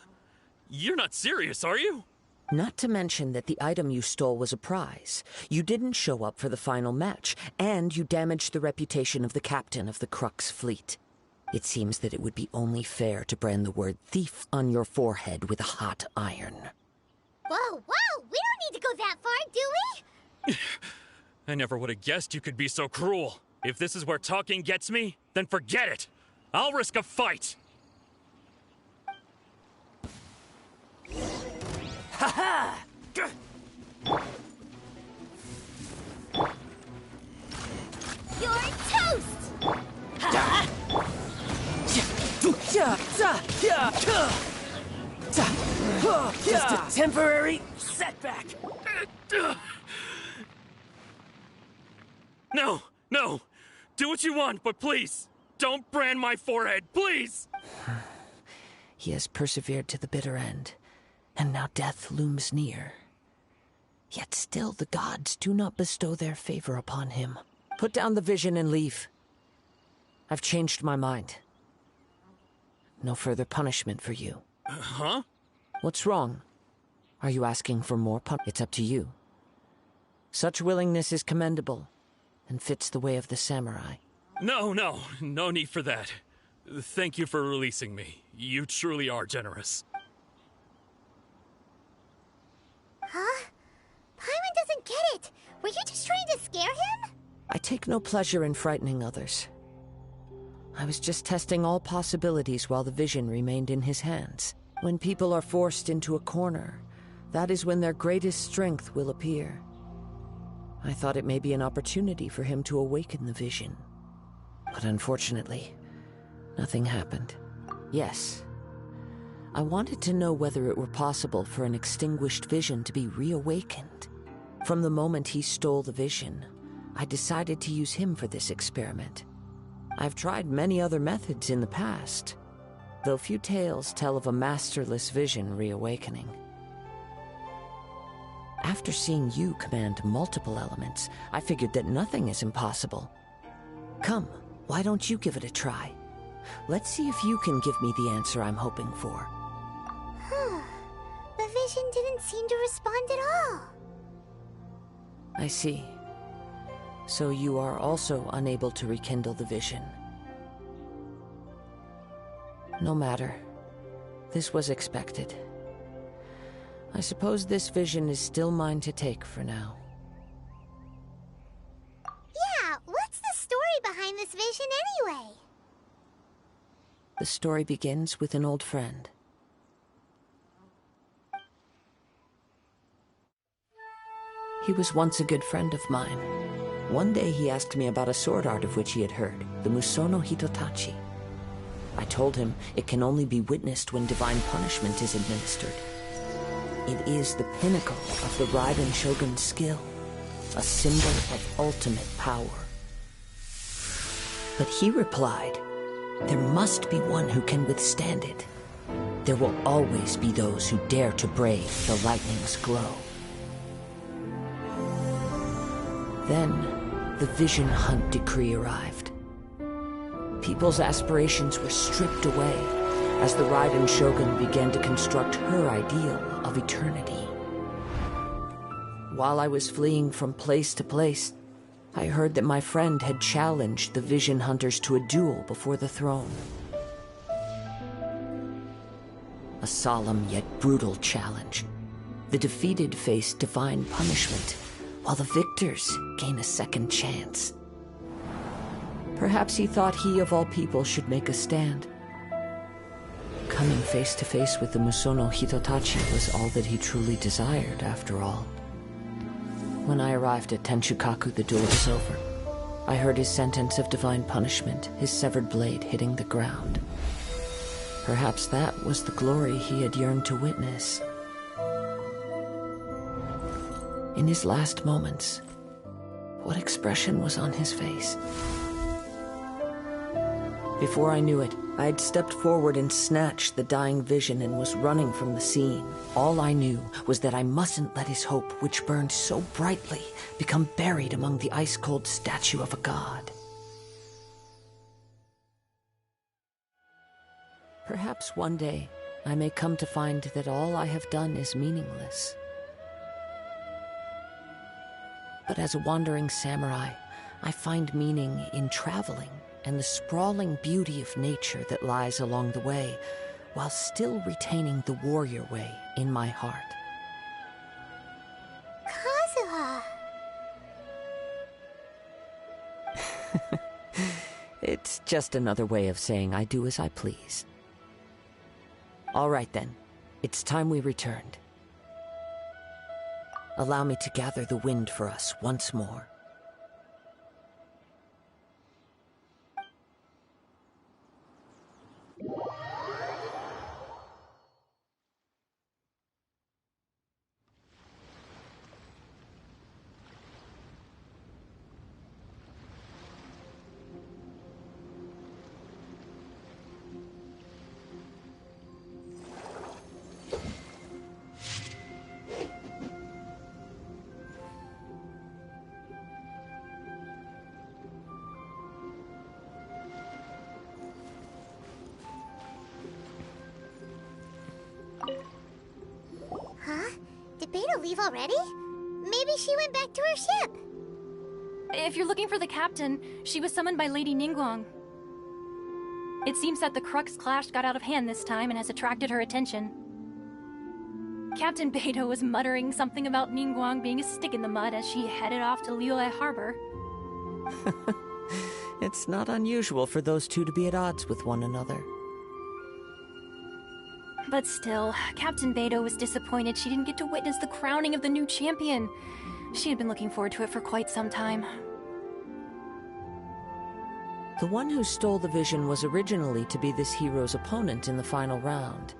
You're not serious, are you? Not to mention that the item you stole was a prize. You didn't show up for the final match, and you damaged the reputation of the captain of the Crux fleet. It seems that it would be only fair to brand the word thief on your forehead with a hot iron. Whoa, whoa! We don't need to go that far, do we? I never would have guessed you could be so cruel. If this is where talking gets me, then forget it. I'll risk a fight. Ha-ha! You're toast! Just a temporary setback. No, no. Do what you want, but please, don't brand my forehead, please! He has persevered to the bitter end, and now death looms near. Yet still the gods do not bestow their favor upon him. Put down the vision and leave. I've changed my mind. No further punishment for you. Huh? What's wrong? Are you asking for more It's up to you. Such willingness is commendable, and fits the way of the samurai. No need for that. Thank you for releasing me. You truly are generous. Huh? Paimon doesn't get it. Were you just trying to scare him? I take no pleasure in frightening others. I was just testing all possibilities while the vision remained in his hands. When people are forced into a corner, that is when their greatest strength will appear. I thought it may be an opportunity for him to awaken the vision. But unfortunately, nothing happened. Yes, I wanted to know whether it were possible for an extinguished vision to be reawakened. From the moment he stole the vision, I decided to use him for this experiment. I've tried many other methods in the past, though few tales tell of a masterless vision reawakening. After seeing you command multiple elements, I figured that nothing is impossible. Come, why don't you give it a try? Let's see if you can give me the answer I'm hoping for. The vision didn't seem to respond at all. I see. So you are also unable to rekindle the vision. No matter. This was expected. I suppose this vision is still mine to take for now. Yeah, what's the story behind this vision anyway? The story begins with an old friend. He was once a good friend of mine. One day he asked me about a sword art of which he had heard, the Musono Hitotachi. I told him it can only be witnessed when divine punishment is administered. It is the pinnacle of the Raiden Shogun's skill, a symbol of ultimate power. But he replied, there must be one who can withstand it. There will always be those who dare to brave the lightning's glow. Then, the Vision Hunt decree arrived. People's aspirations were stripped away as the Raiden Shogun began to construct her ideal of eternity. While I was fleeing from place to place, I heard that my friend had challenged the Vision Hunters to a duel before the throne. A solemn yet brutal challenge. The defeated face divine punishment, while the victors gain a second chance. Perhaps he thought he of all people should make a stand. Coming face to face with the Musono Hitotachi was all that he truly desired, after all. When I arrived at Tenshukaku, the duel was over. I heard his sentence of divine punishment, his severed blade hitting the ground. Perhaps that was the glory he had yearned to witness. In his last moments, what expression was on his face? Before I knew it, I had stepped forward and snatched the dying vision and was running from the scene. All I knew was that I mustn't let his hope, which burned so brightly, become buried among the ice-cold statue of a god. Perhaps one day I may come to find that all I have done is meaningless. But as a wandering samurai, I find meaning in traveling and the sprawling beauty of nature that lies along the way, while still retaining the warrior way in my heart. Kazuha! It's just another way of saying I do as I please. All right then, it's time we returned. Allow me to gather the wind for us once more. Huh? Did Beta leave already? Maybe she went back to her ship. If you're looking for the captain, she was summoned by Lady Ningguang. It seems that the Crux clash got out of hand this time and has attracted her attention. Captain Beidou was muttering something about Ningguang being a stick in the mud as she headed off to Liyue Harbor. It's not unusual for those two to be at odds with one another. But still, Captain Beidou was disappointed she didn't get to witness the crowning of the new champion. She had been looking forward to it for quite some time. The one who stole the vision was originally to be this hero's opponent in the final round.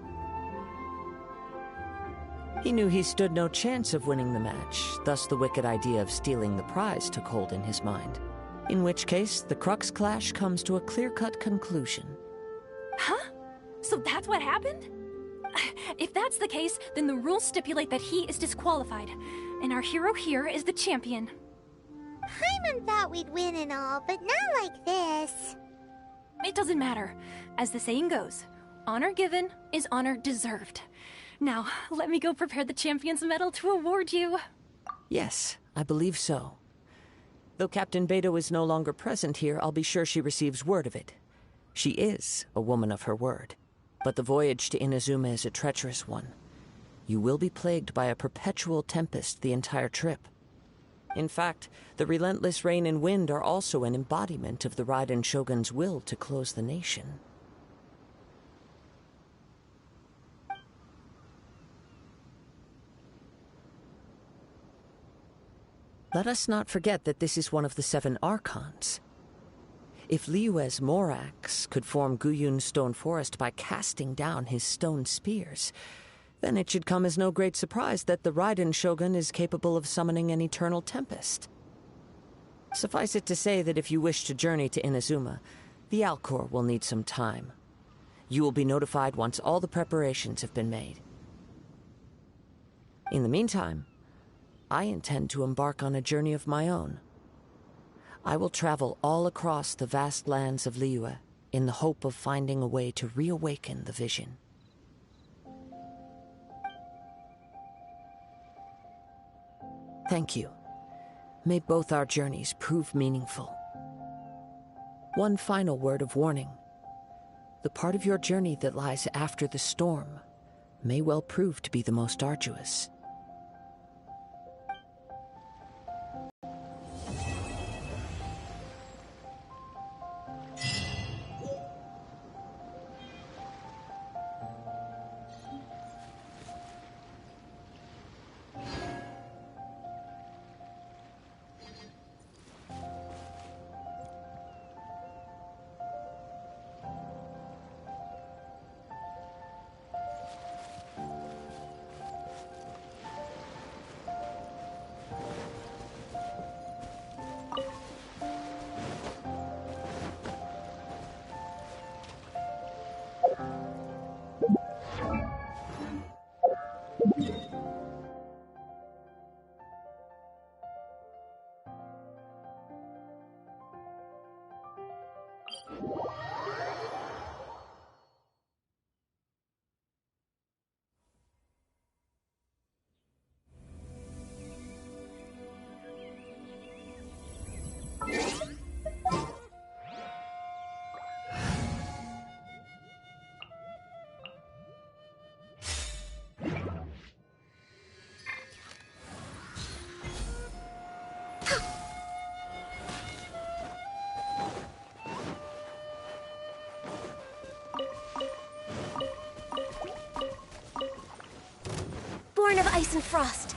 He knew he stood no chance of winning the match, thus the wicked idea of stealing the prize took hold in his mind. In which case, the Crux clash comes to a clear-cut conclusion. Huh? So that's what happened? If that's the case, then the rules stipulate that he is disqualified, and our hero here is the champion. Paimon thought we'd win and all, but not like this. It doesn't matter. As the saying goes, honor given is honor deserved. Now, let me go prepare the champion's medal to award you. Yes, I believe so. Though Captain Beidou is no longer present here, I'll be sure she receives word of it. She is a woman of her word. But the voyage to Inazuma is a treacherous one. You will be plagued by a perpetual tempest the entire trip. In fact, the relentless rain and wind are also an embodiment of the Raiden Shogun's will to close the nation. Let us not forget that this is one of the 7 Archons. If Liyue's Morax could form Guyun's stone forest by casting down his stone spears, then it should come as no great surprise that the Raiden Shogun is capable of summoning an eternal tempest. Suffice it to say that if you wish to journey to Inazuma, the Alcor will need some time. You will be notified once all the preparations have been made. In the meantime, I intend to embark on a journey of my own. I will travel all across the vast lands of Liyue in the hope of finding a way to reawaken the vision. Thank you. May both our journeys prove meaningful. One final word of warning. The part of your journey that lies after the storm may well prove to be the most arduous. Return of Ice and Frost.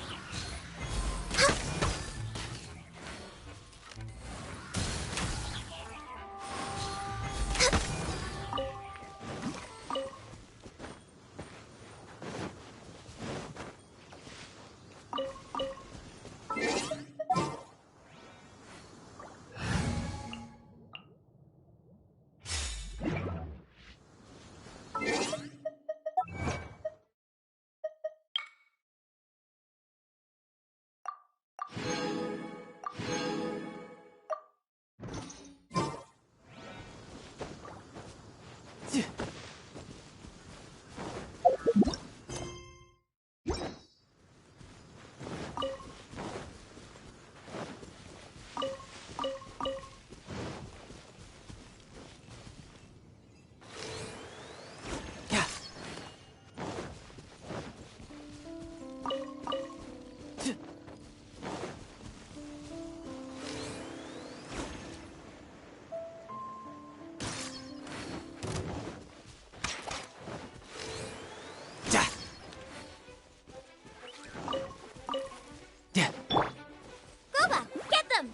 Goba, get them!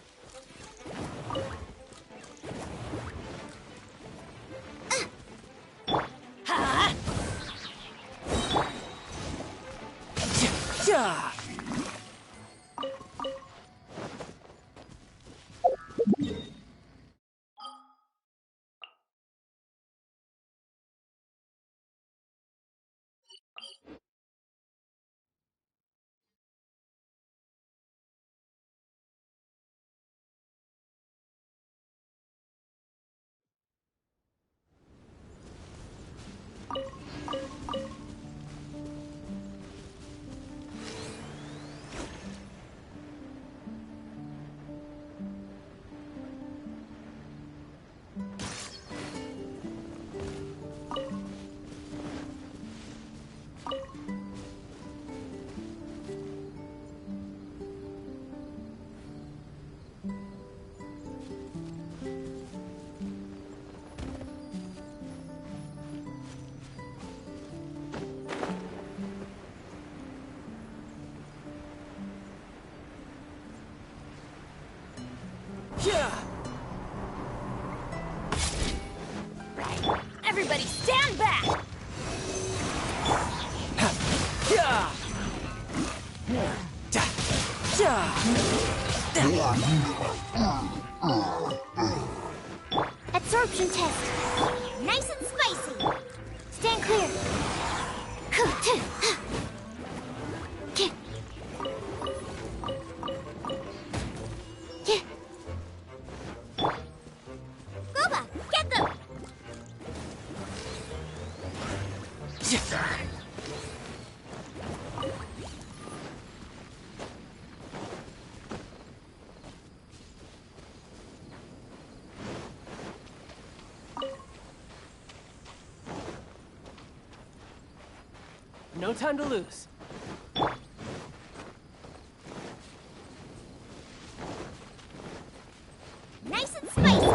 Yeah. Everybody stand back! Absorption test. Nice and spicy. Stand clear. Goba, get them! No time to lose. Nice and spicy.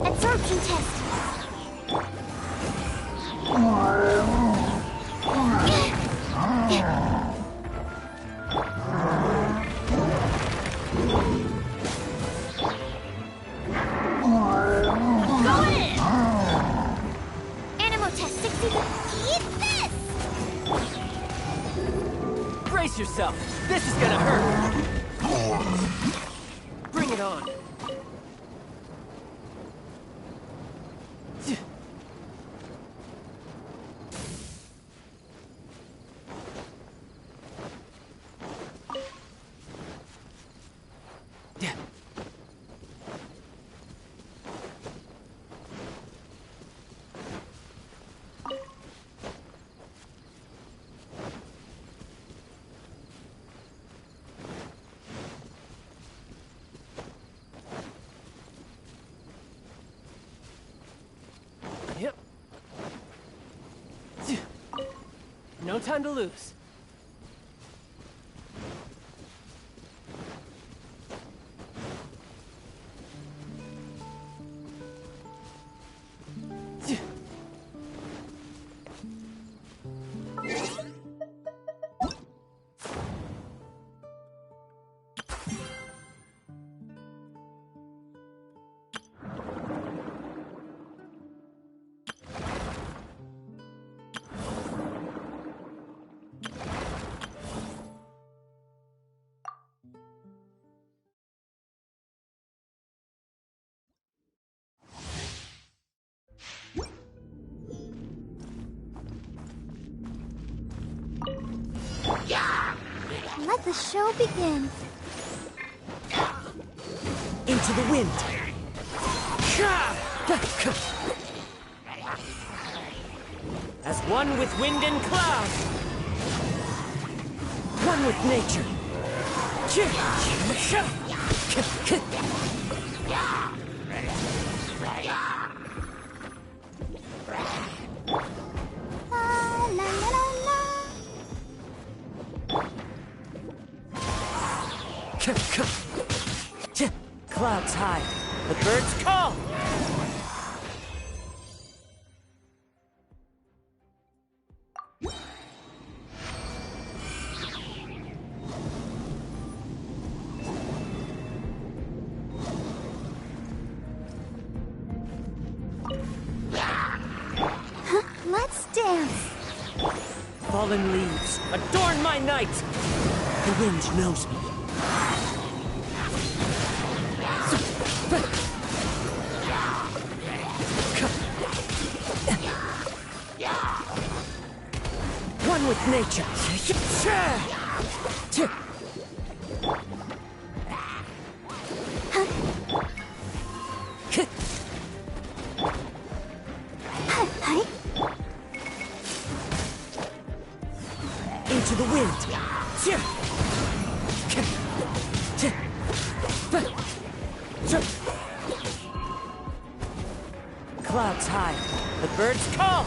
Absorption test. Going in. Animal test 60. Eat this. Brace yourself. This is gonna hurt. Bring it on. Yep. No time to lose. the show begin? Into the wind. As one with wind and cloud. One with nature. La la la la. Clouds high. The birds call. Let's dance. Fallen leaves, adorn my night! The wind knows me. One with nature. Into the wind. Clouds high. The birds call.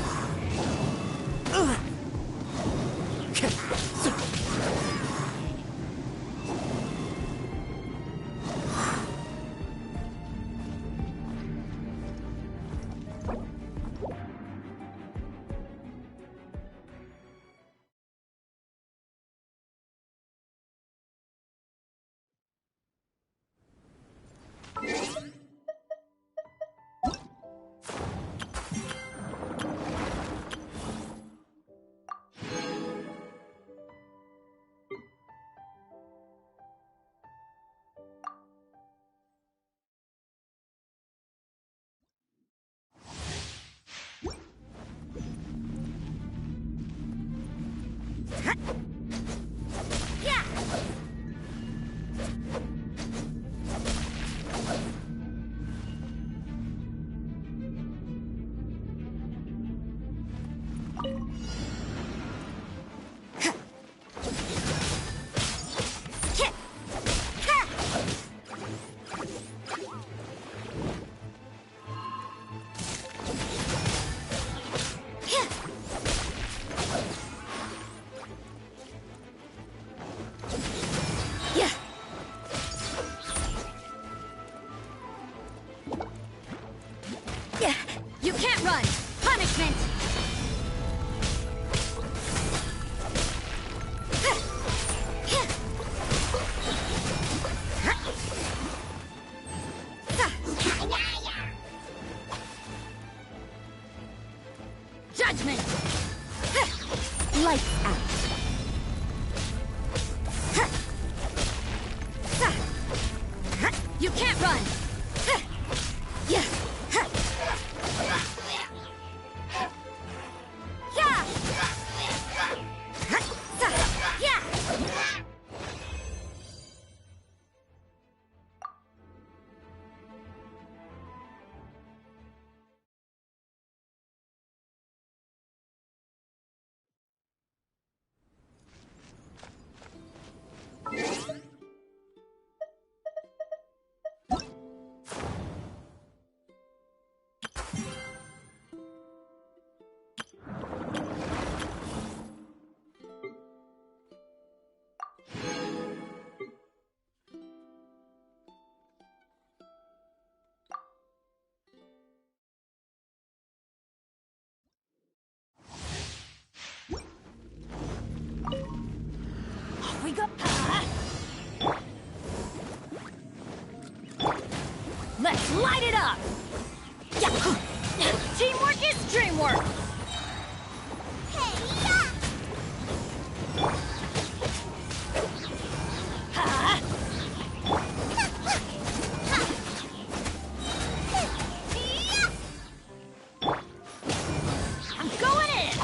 You can't run! Punishment! Judgment! Lights out. You can't run! We go. Let's light it up! Teamwork is dreamwork! I'm going in!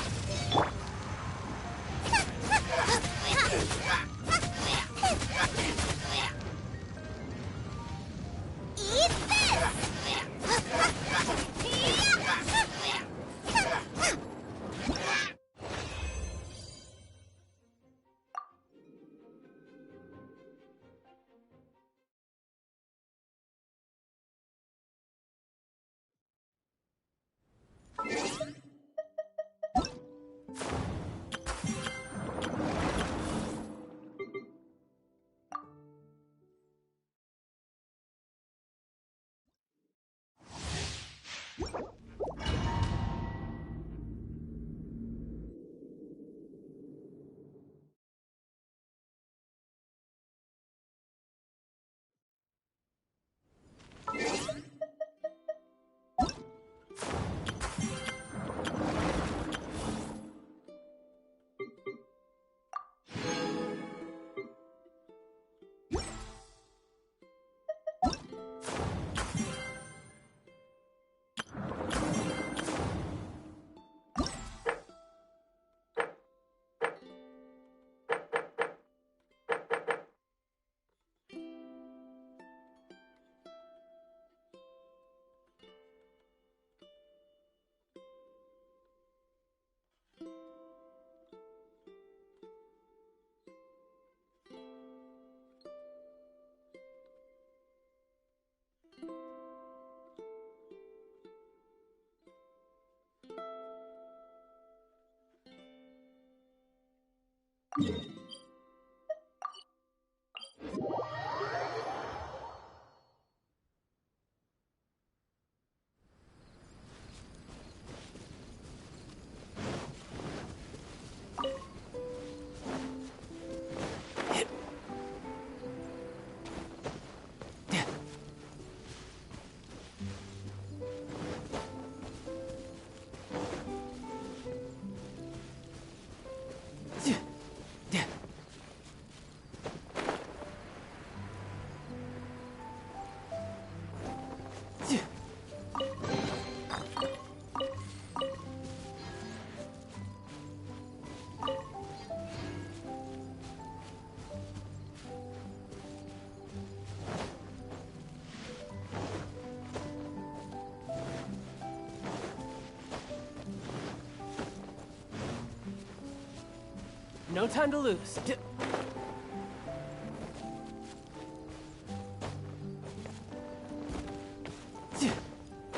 No time to lose.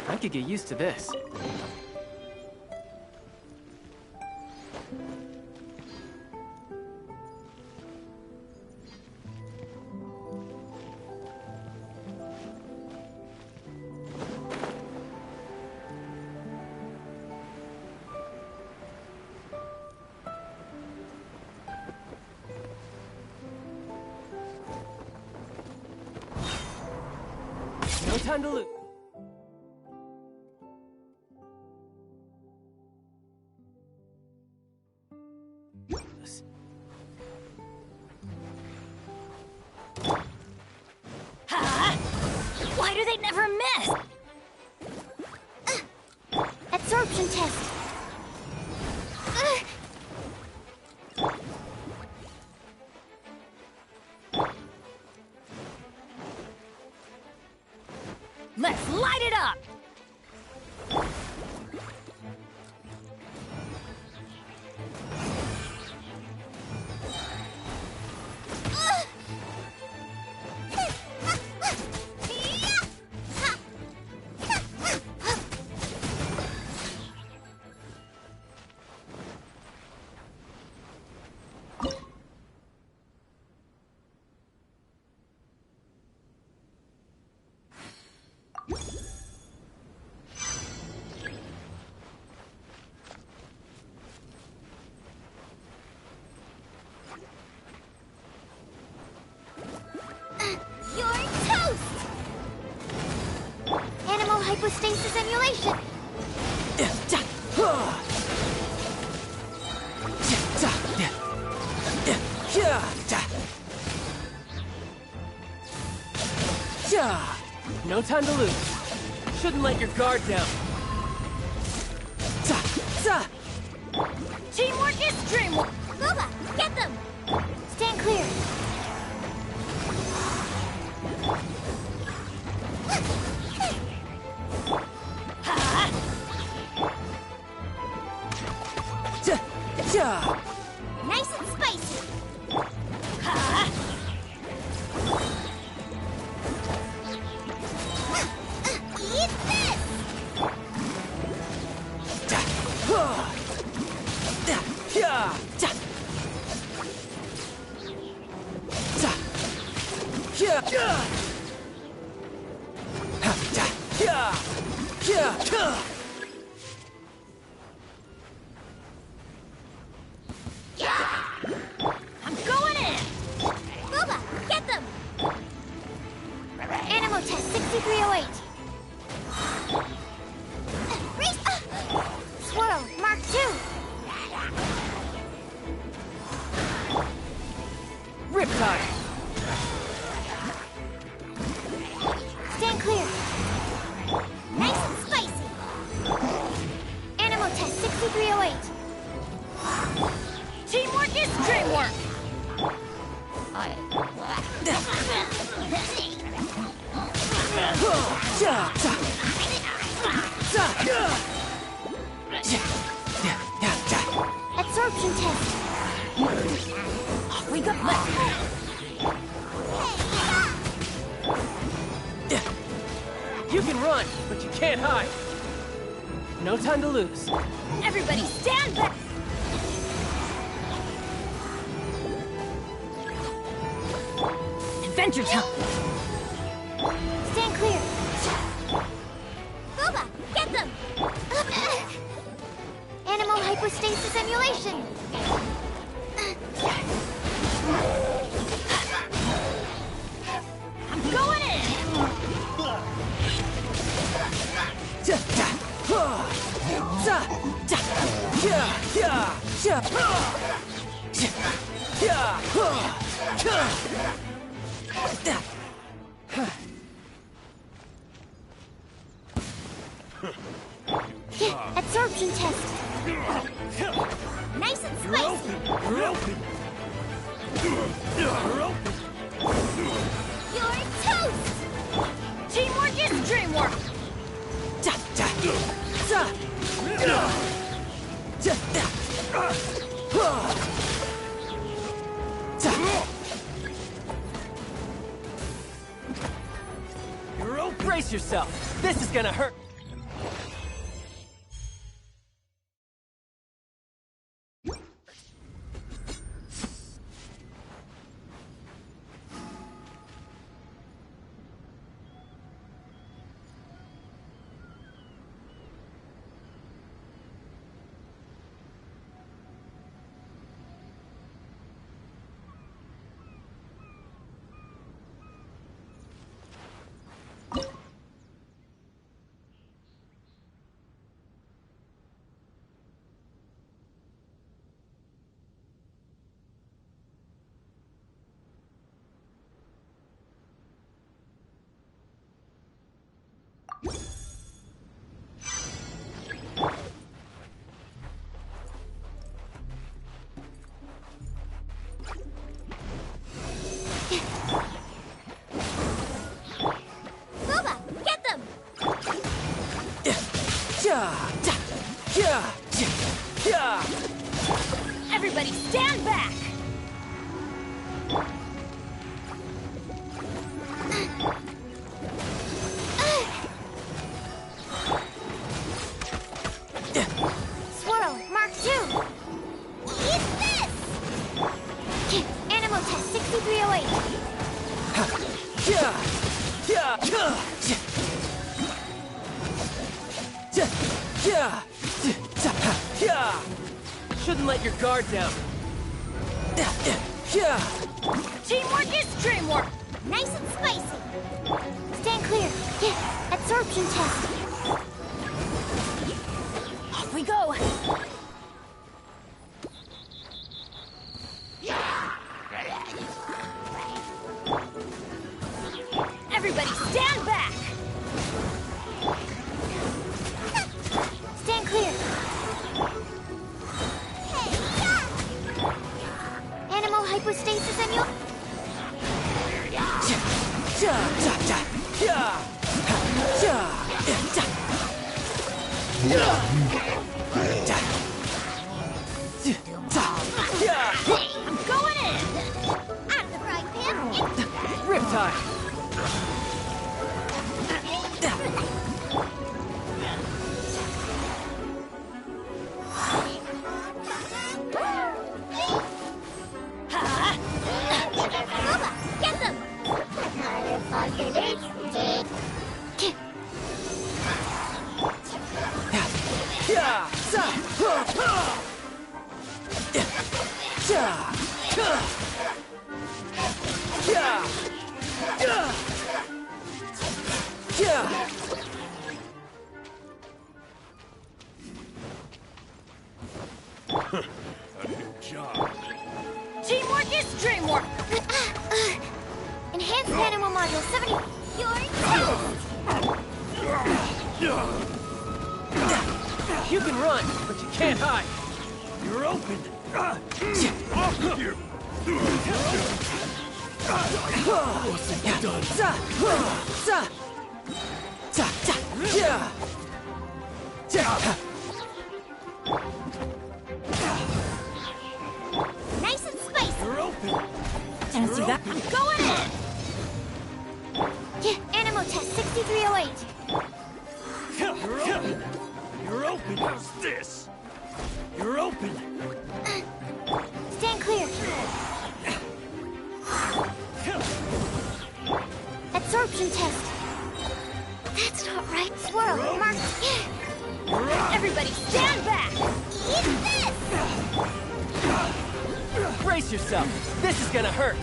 I could get used to this. No time to lose. Why do they never miss? Absorption test. Let's light it up! Hypostasis emulation! No time to lose. Shouldn't let your guard down. Teamwork is dreamwork! Boba, get them! Stand clear! Nice and spicy! Eat this! I'm going in! Boba, get them! Animal test 6308. Swirl, Mark 2. Riptide. Stand clear. Nice and spicy. Animal test 6308. Teamwork is dreamwork! Absorption test. Off we go! You can run, but you can't hide. No time to lose. Everybody stand back! Adventure time! Stand clear. Boba, get them! Animal hypostasis emulation. I'm going in! Absorption test. Nice and spicy. You're toast! Teamwork is dreamwork! Brace yourself. This is gonna hurt. Boba, get them! Everybody stand back! Swirl, Mark 2. Eat this! Animal test 6308. Shouldn't let your guard down. Teamwork is dreamwork! Nice and spicy. Stand clear. Absorption test. Off we go! Everybody stand back! Stand clear. Animal hypostasis emulation. I'm going in! Out of the frying pan. Riptide. Boba, get them! A new job. Teamwork is dreamwork! Enhanced animal module 70. You're You can run, but you can't hide. You're open. Off with you. nice and spicy. You're open. Didn't see that. I'm going in! Animal test 6308. You're open. How's this? You're open. Stand clear. Absorption test. That's not right. Swirl, mark. Everybody stand back! Eat this! Brace yourself. This is gonna hurt.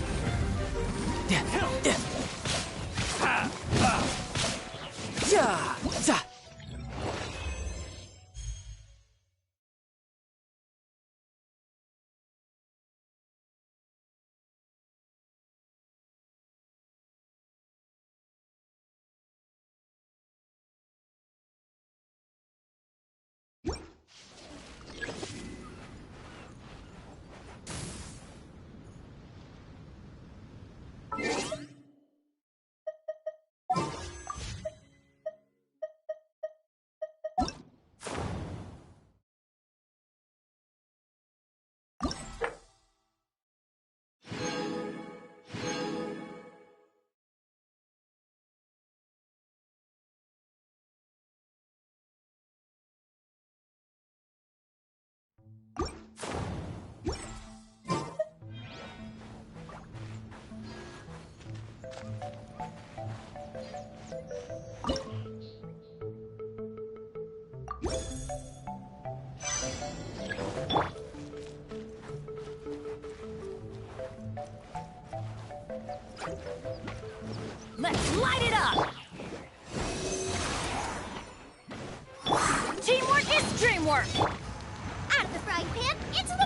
Let's light it up! Teamwork is dreamwork! Out of the frying pan, into the...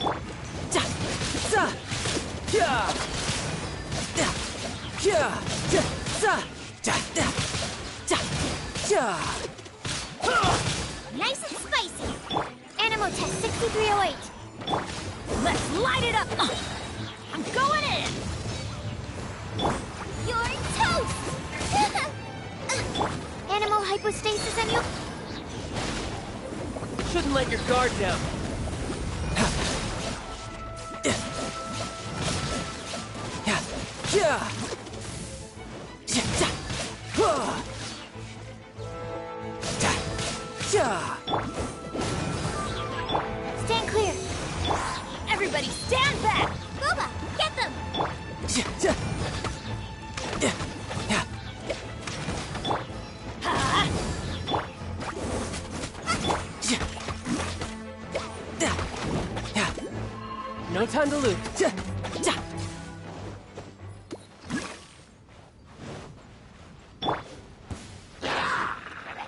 Nice and spicy! Animal test 6308. Let's light it up! I'm going in! You're toast! Animal hypostasis and you... Shouldn't let your guard down. Stand clear! Everybody stand back! Boba, get them! No time to lose.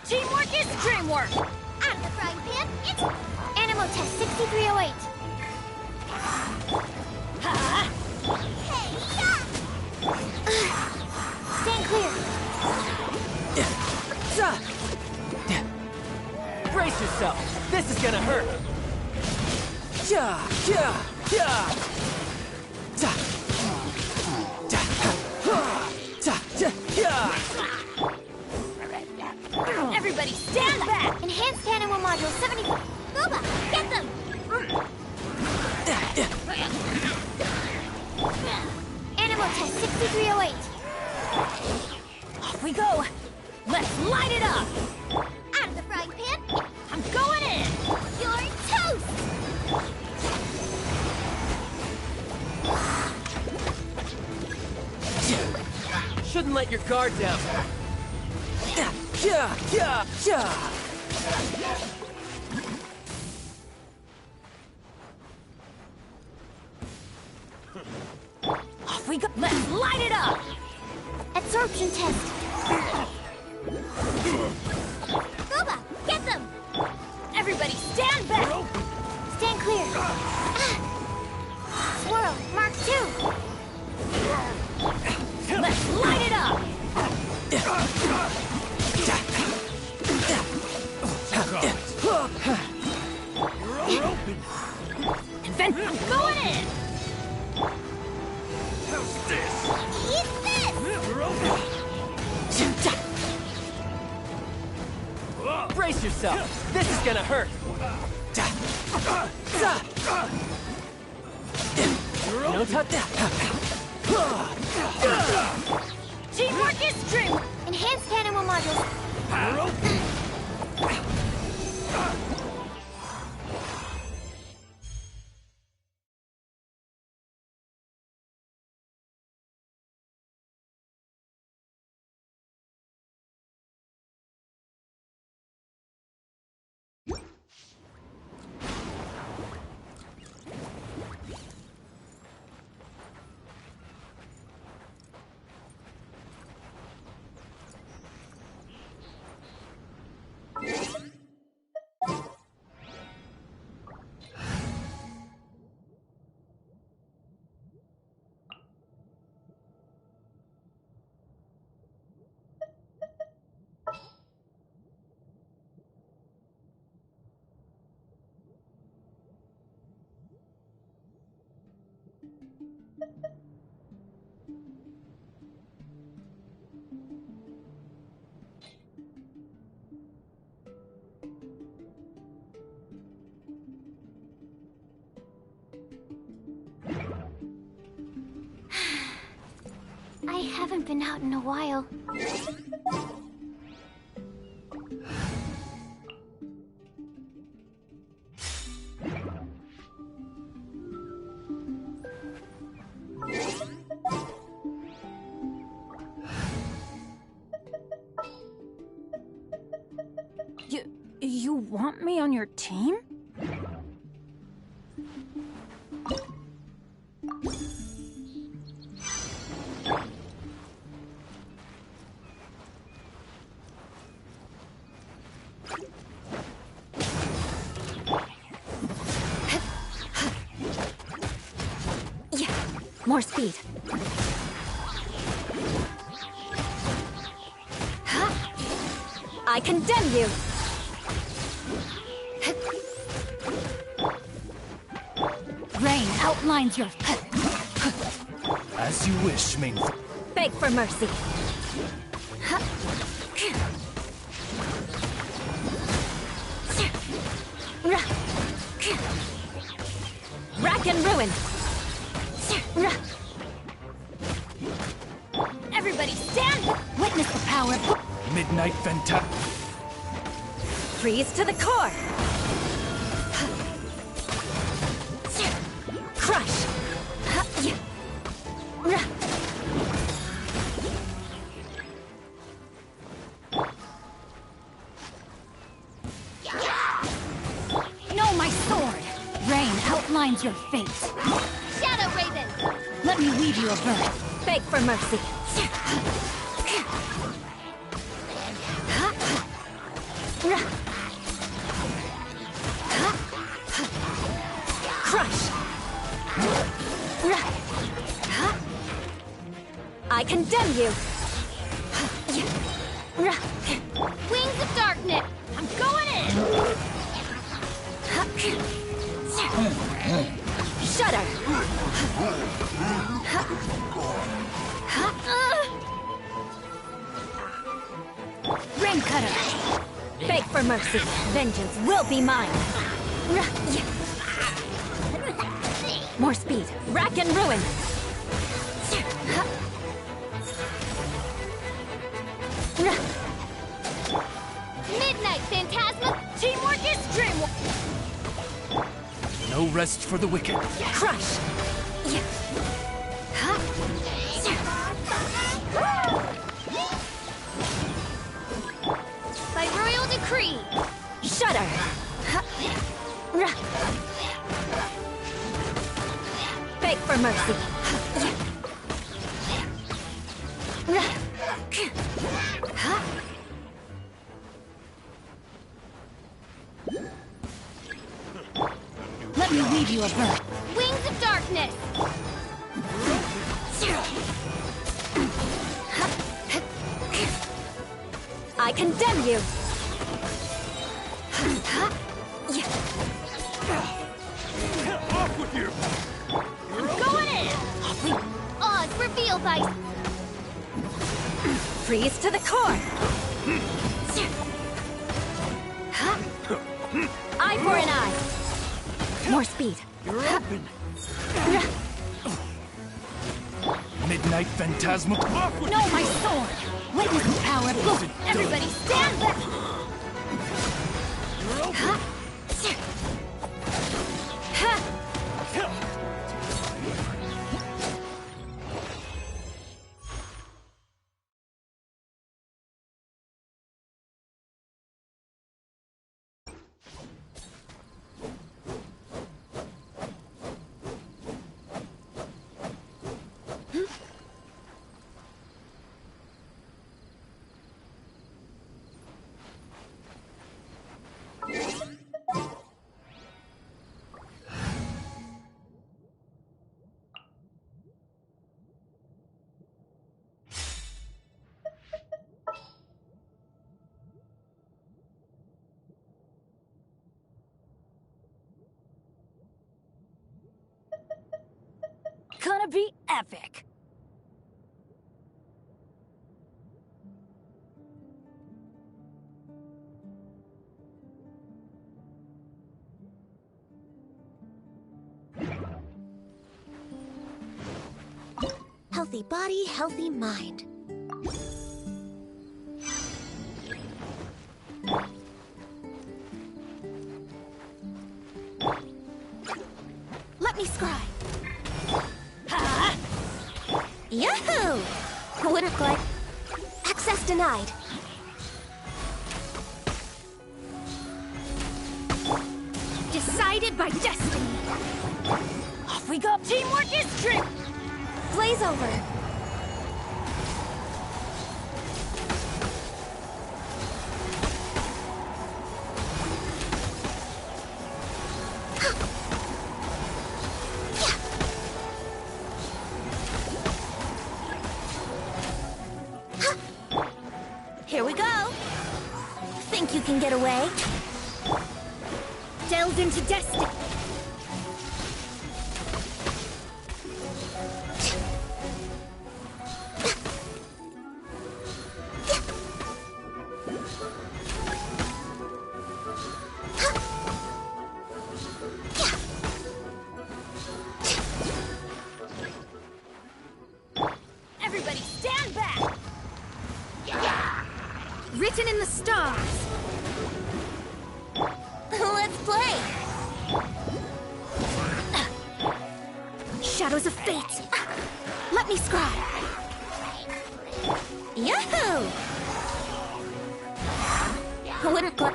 Teamwork is dreamwork! Out of the frying pan, into... Animal test 6308. Hey, stand clear! Brace yourself. This is gonna hurt. Everybody stand back! Enhanced animal module 75. Boba, get them! Animal test 6308. Off we go! Let's light it up! Out of the frying pan, I'm going in! you're toast! Shouldn't let your guard down. Off we go! Let's light it up! Absorption test. Boba, get them! Everybody stand back! Stand clear. Swirl, mark 2. Let's light it up! Invent, I'm going in! How's this? Eat this! Brace yourself. This is gonna hurt. No touch. Teamwork is dream! Enhanced animal modules. I haven't been out in a while. You want me on your team? Yeah, more speed. I condemn you! Rain outlines your... As you wish, Ming. Beg for mercy. Rack and ruin! Everybody stand! Witness the power. Midnight Venta. Freeze to the core! Crush! No, my sword! Rain outlines your fate. Shadow Raven! Let me weave you a verse. Beg for mercy. Crush! I condemn you! Wings of darkness! I'm going in! Shudder! Rain cutter! Beg for mercy. Vengeance will be mine. More speed. Rack and ruin. Midnight Phantasma. Teamwork is dreamwork. No rest for the wicked. Crush. By royal decree. Shudder. Beg for mercy. Let me weave you a verse. Wings of darkness. I condemn you. Off with you! I'm going in. Odds reveal by freeze to the core. Eye for an eye. More speed. You're open! Midnight Phantasma. Off with No, my sword! Witness the power of boom! Everybody stand back. You're open! gonna be epic! Healthy body, healthy mind. Let me scry. Ha! Yahoo! Wouldn't glide. Access denied. Decided by destiny! Off we go! Teamwork is strength! Blaze over. Here we go. Think you can get away? Delved into destiny! Everybody stand back! Written in the stars! Let's play! Shadows of fate! Let me scry! Yahoo! Wouldn't glide.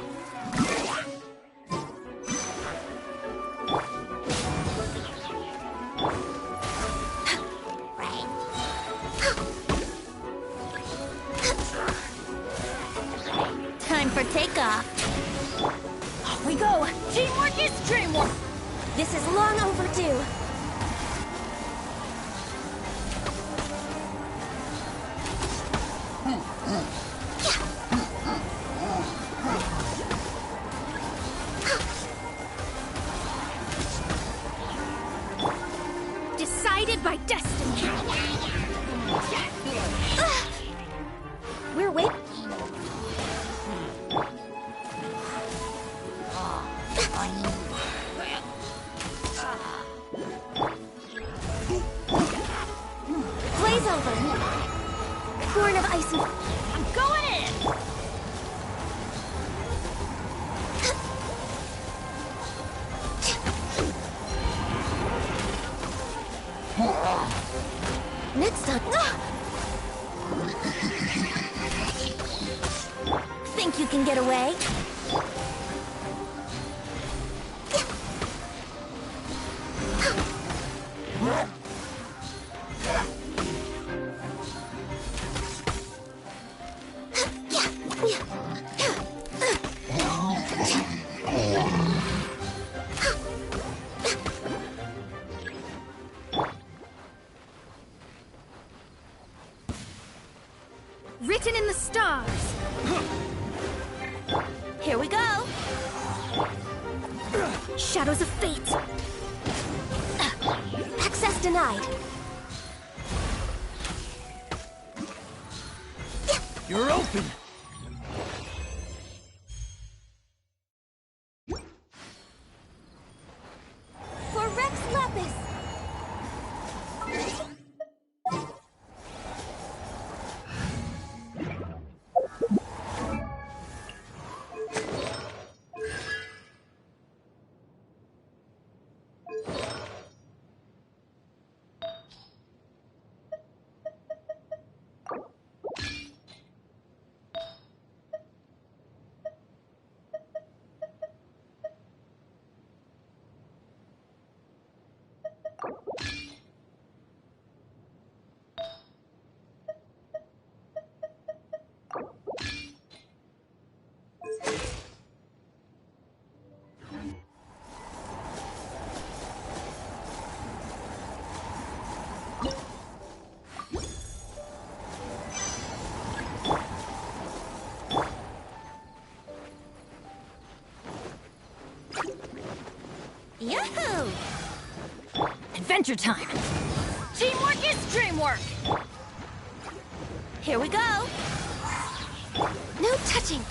Time for takeoff. Off we go! Teamwork is dreamwork! This is long overdue. Decided by destiny! We're waiting. Blaze over. Born of ice and... I'm going in! Next up. Think you can get away? Written in the stars! Here we go. Shadows of fate! Access denied. You're open! For Rex Lapis. Adventure time! Teamwork is dreamwork! Here we go! No touching!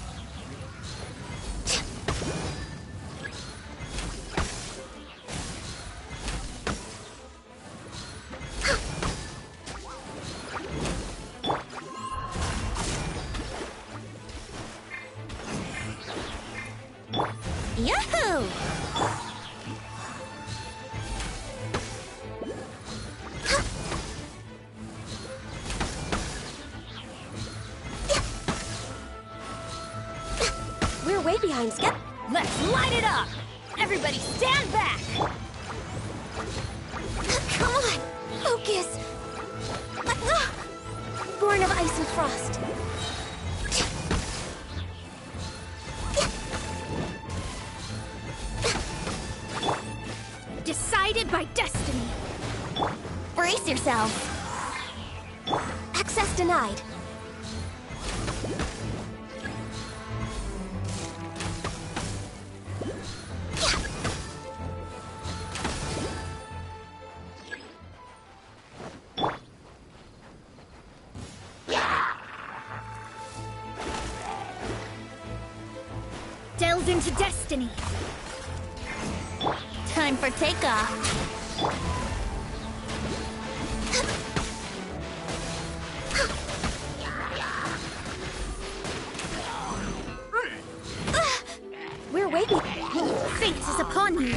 Yahoo! We're way behind schedule. Let's light it up! Everybody stand back! Come on! Focus! Born of ice and frost. Decided by destiny! Brace yourselves! Access denied. Delve into destiny! Time for takeoff. We're way Fate is upon you!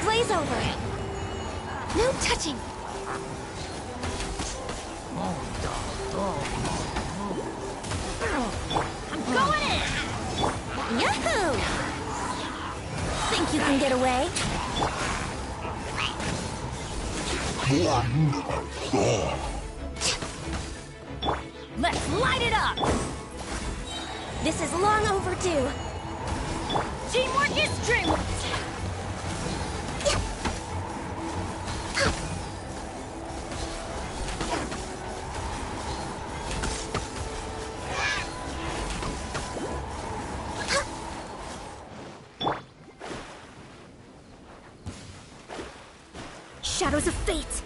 Blaze over! No touching! I'm going in! Yahoo! Think you can get away? Let's light it up! This is long overdue. Teamwork is dreamwork! Shadows of fate!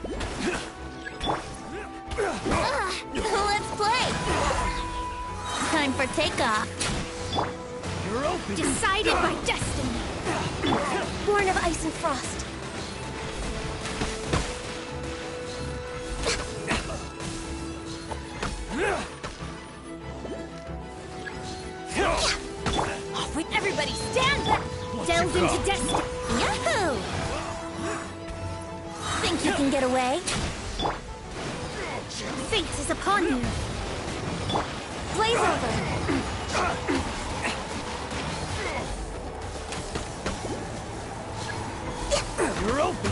Let's play. Time for takeoff. You're open. Decided by destiny! Born of ice and frost. Off with everybody stand back! Delve into destiny! Yahoo! Think you can get away? Fate is upon you! Blaze over! You're open.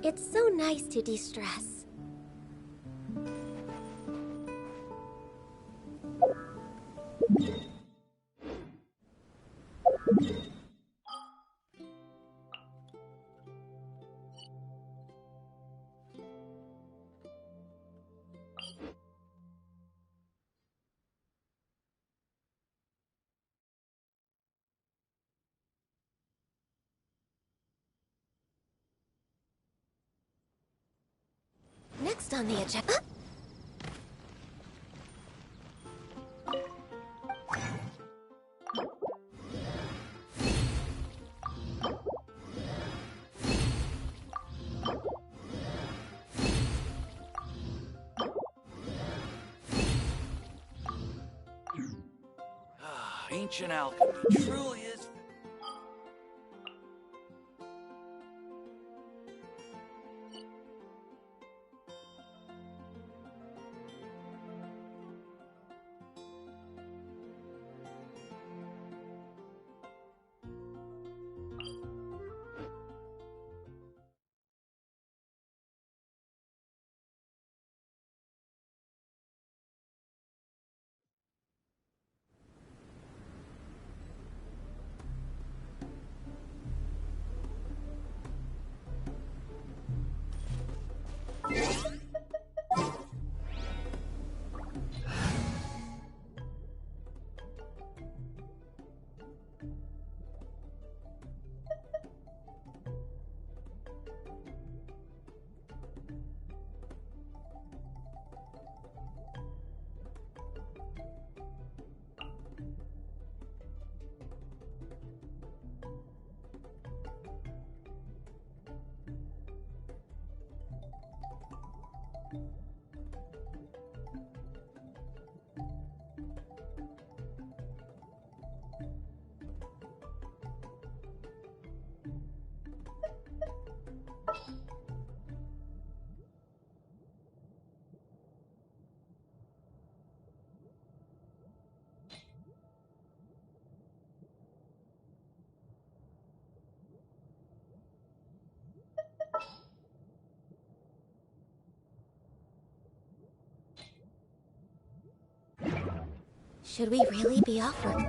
It's so nice to de-stress. Next on the agenda. Ancient alchemy truly is. Should we really be off work?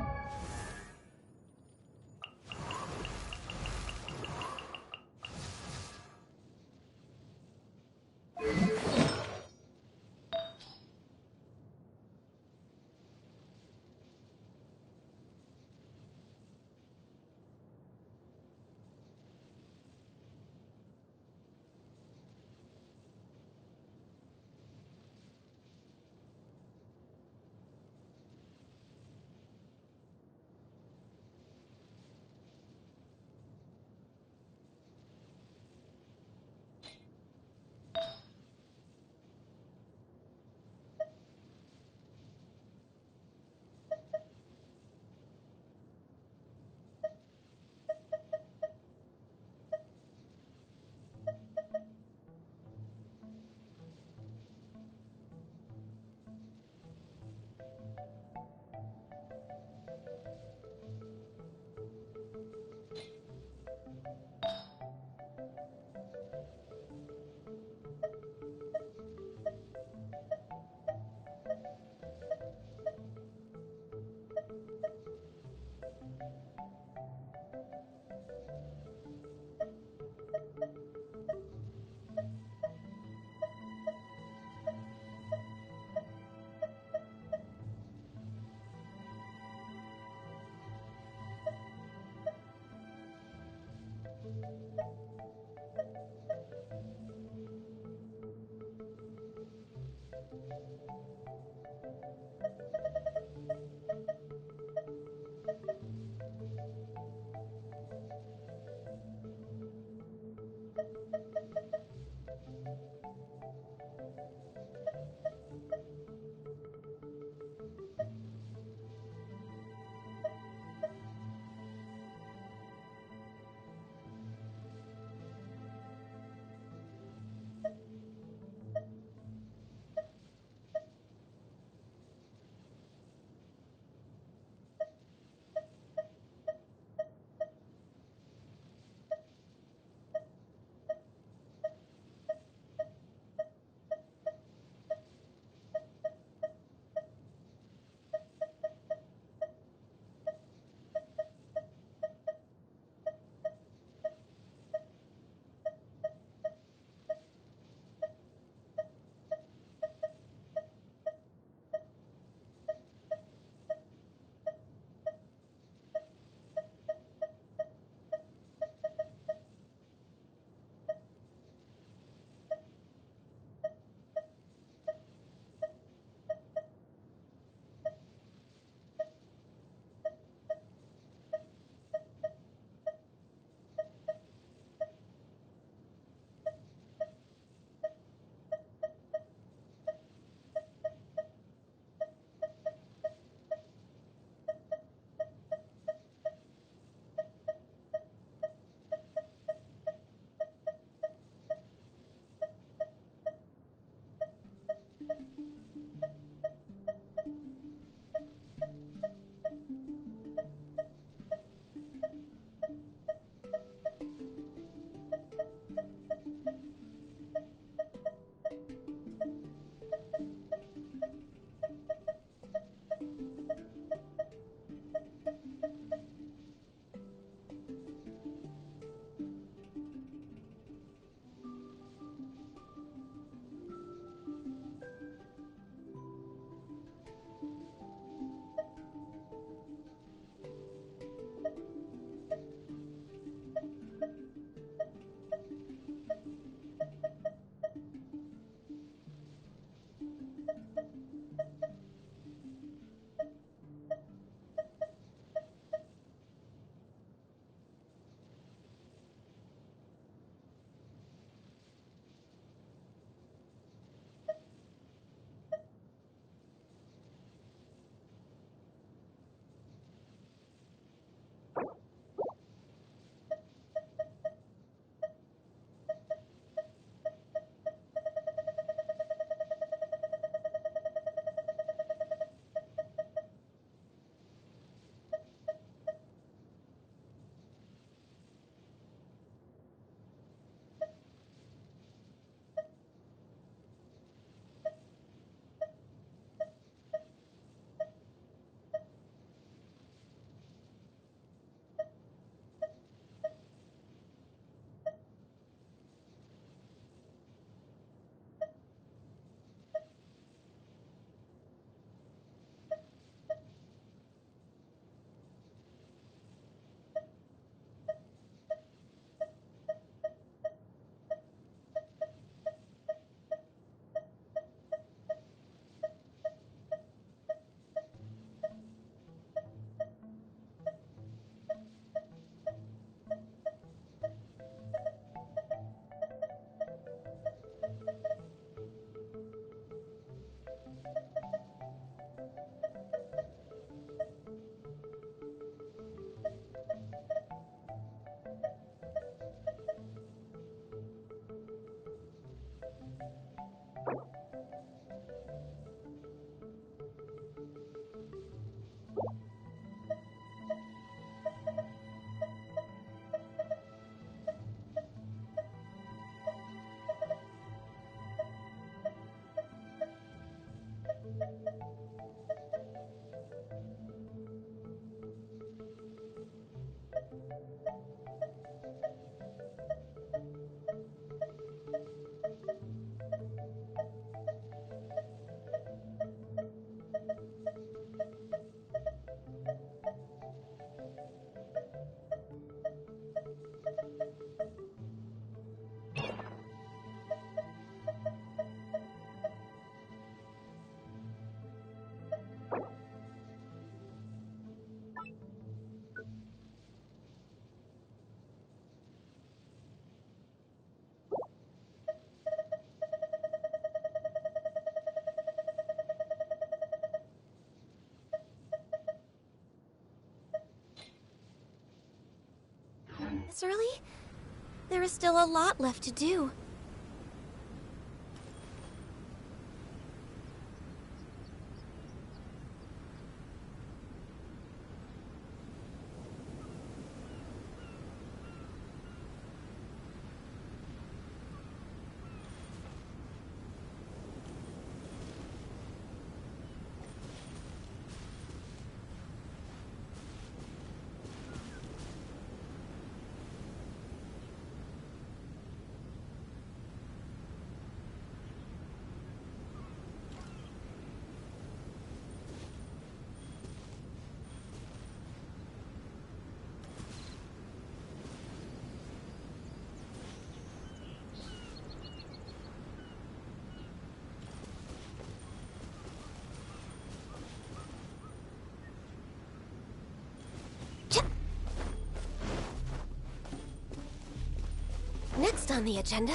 This early? There is still a lot left to do. Next on the agenda...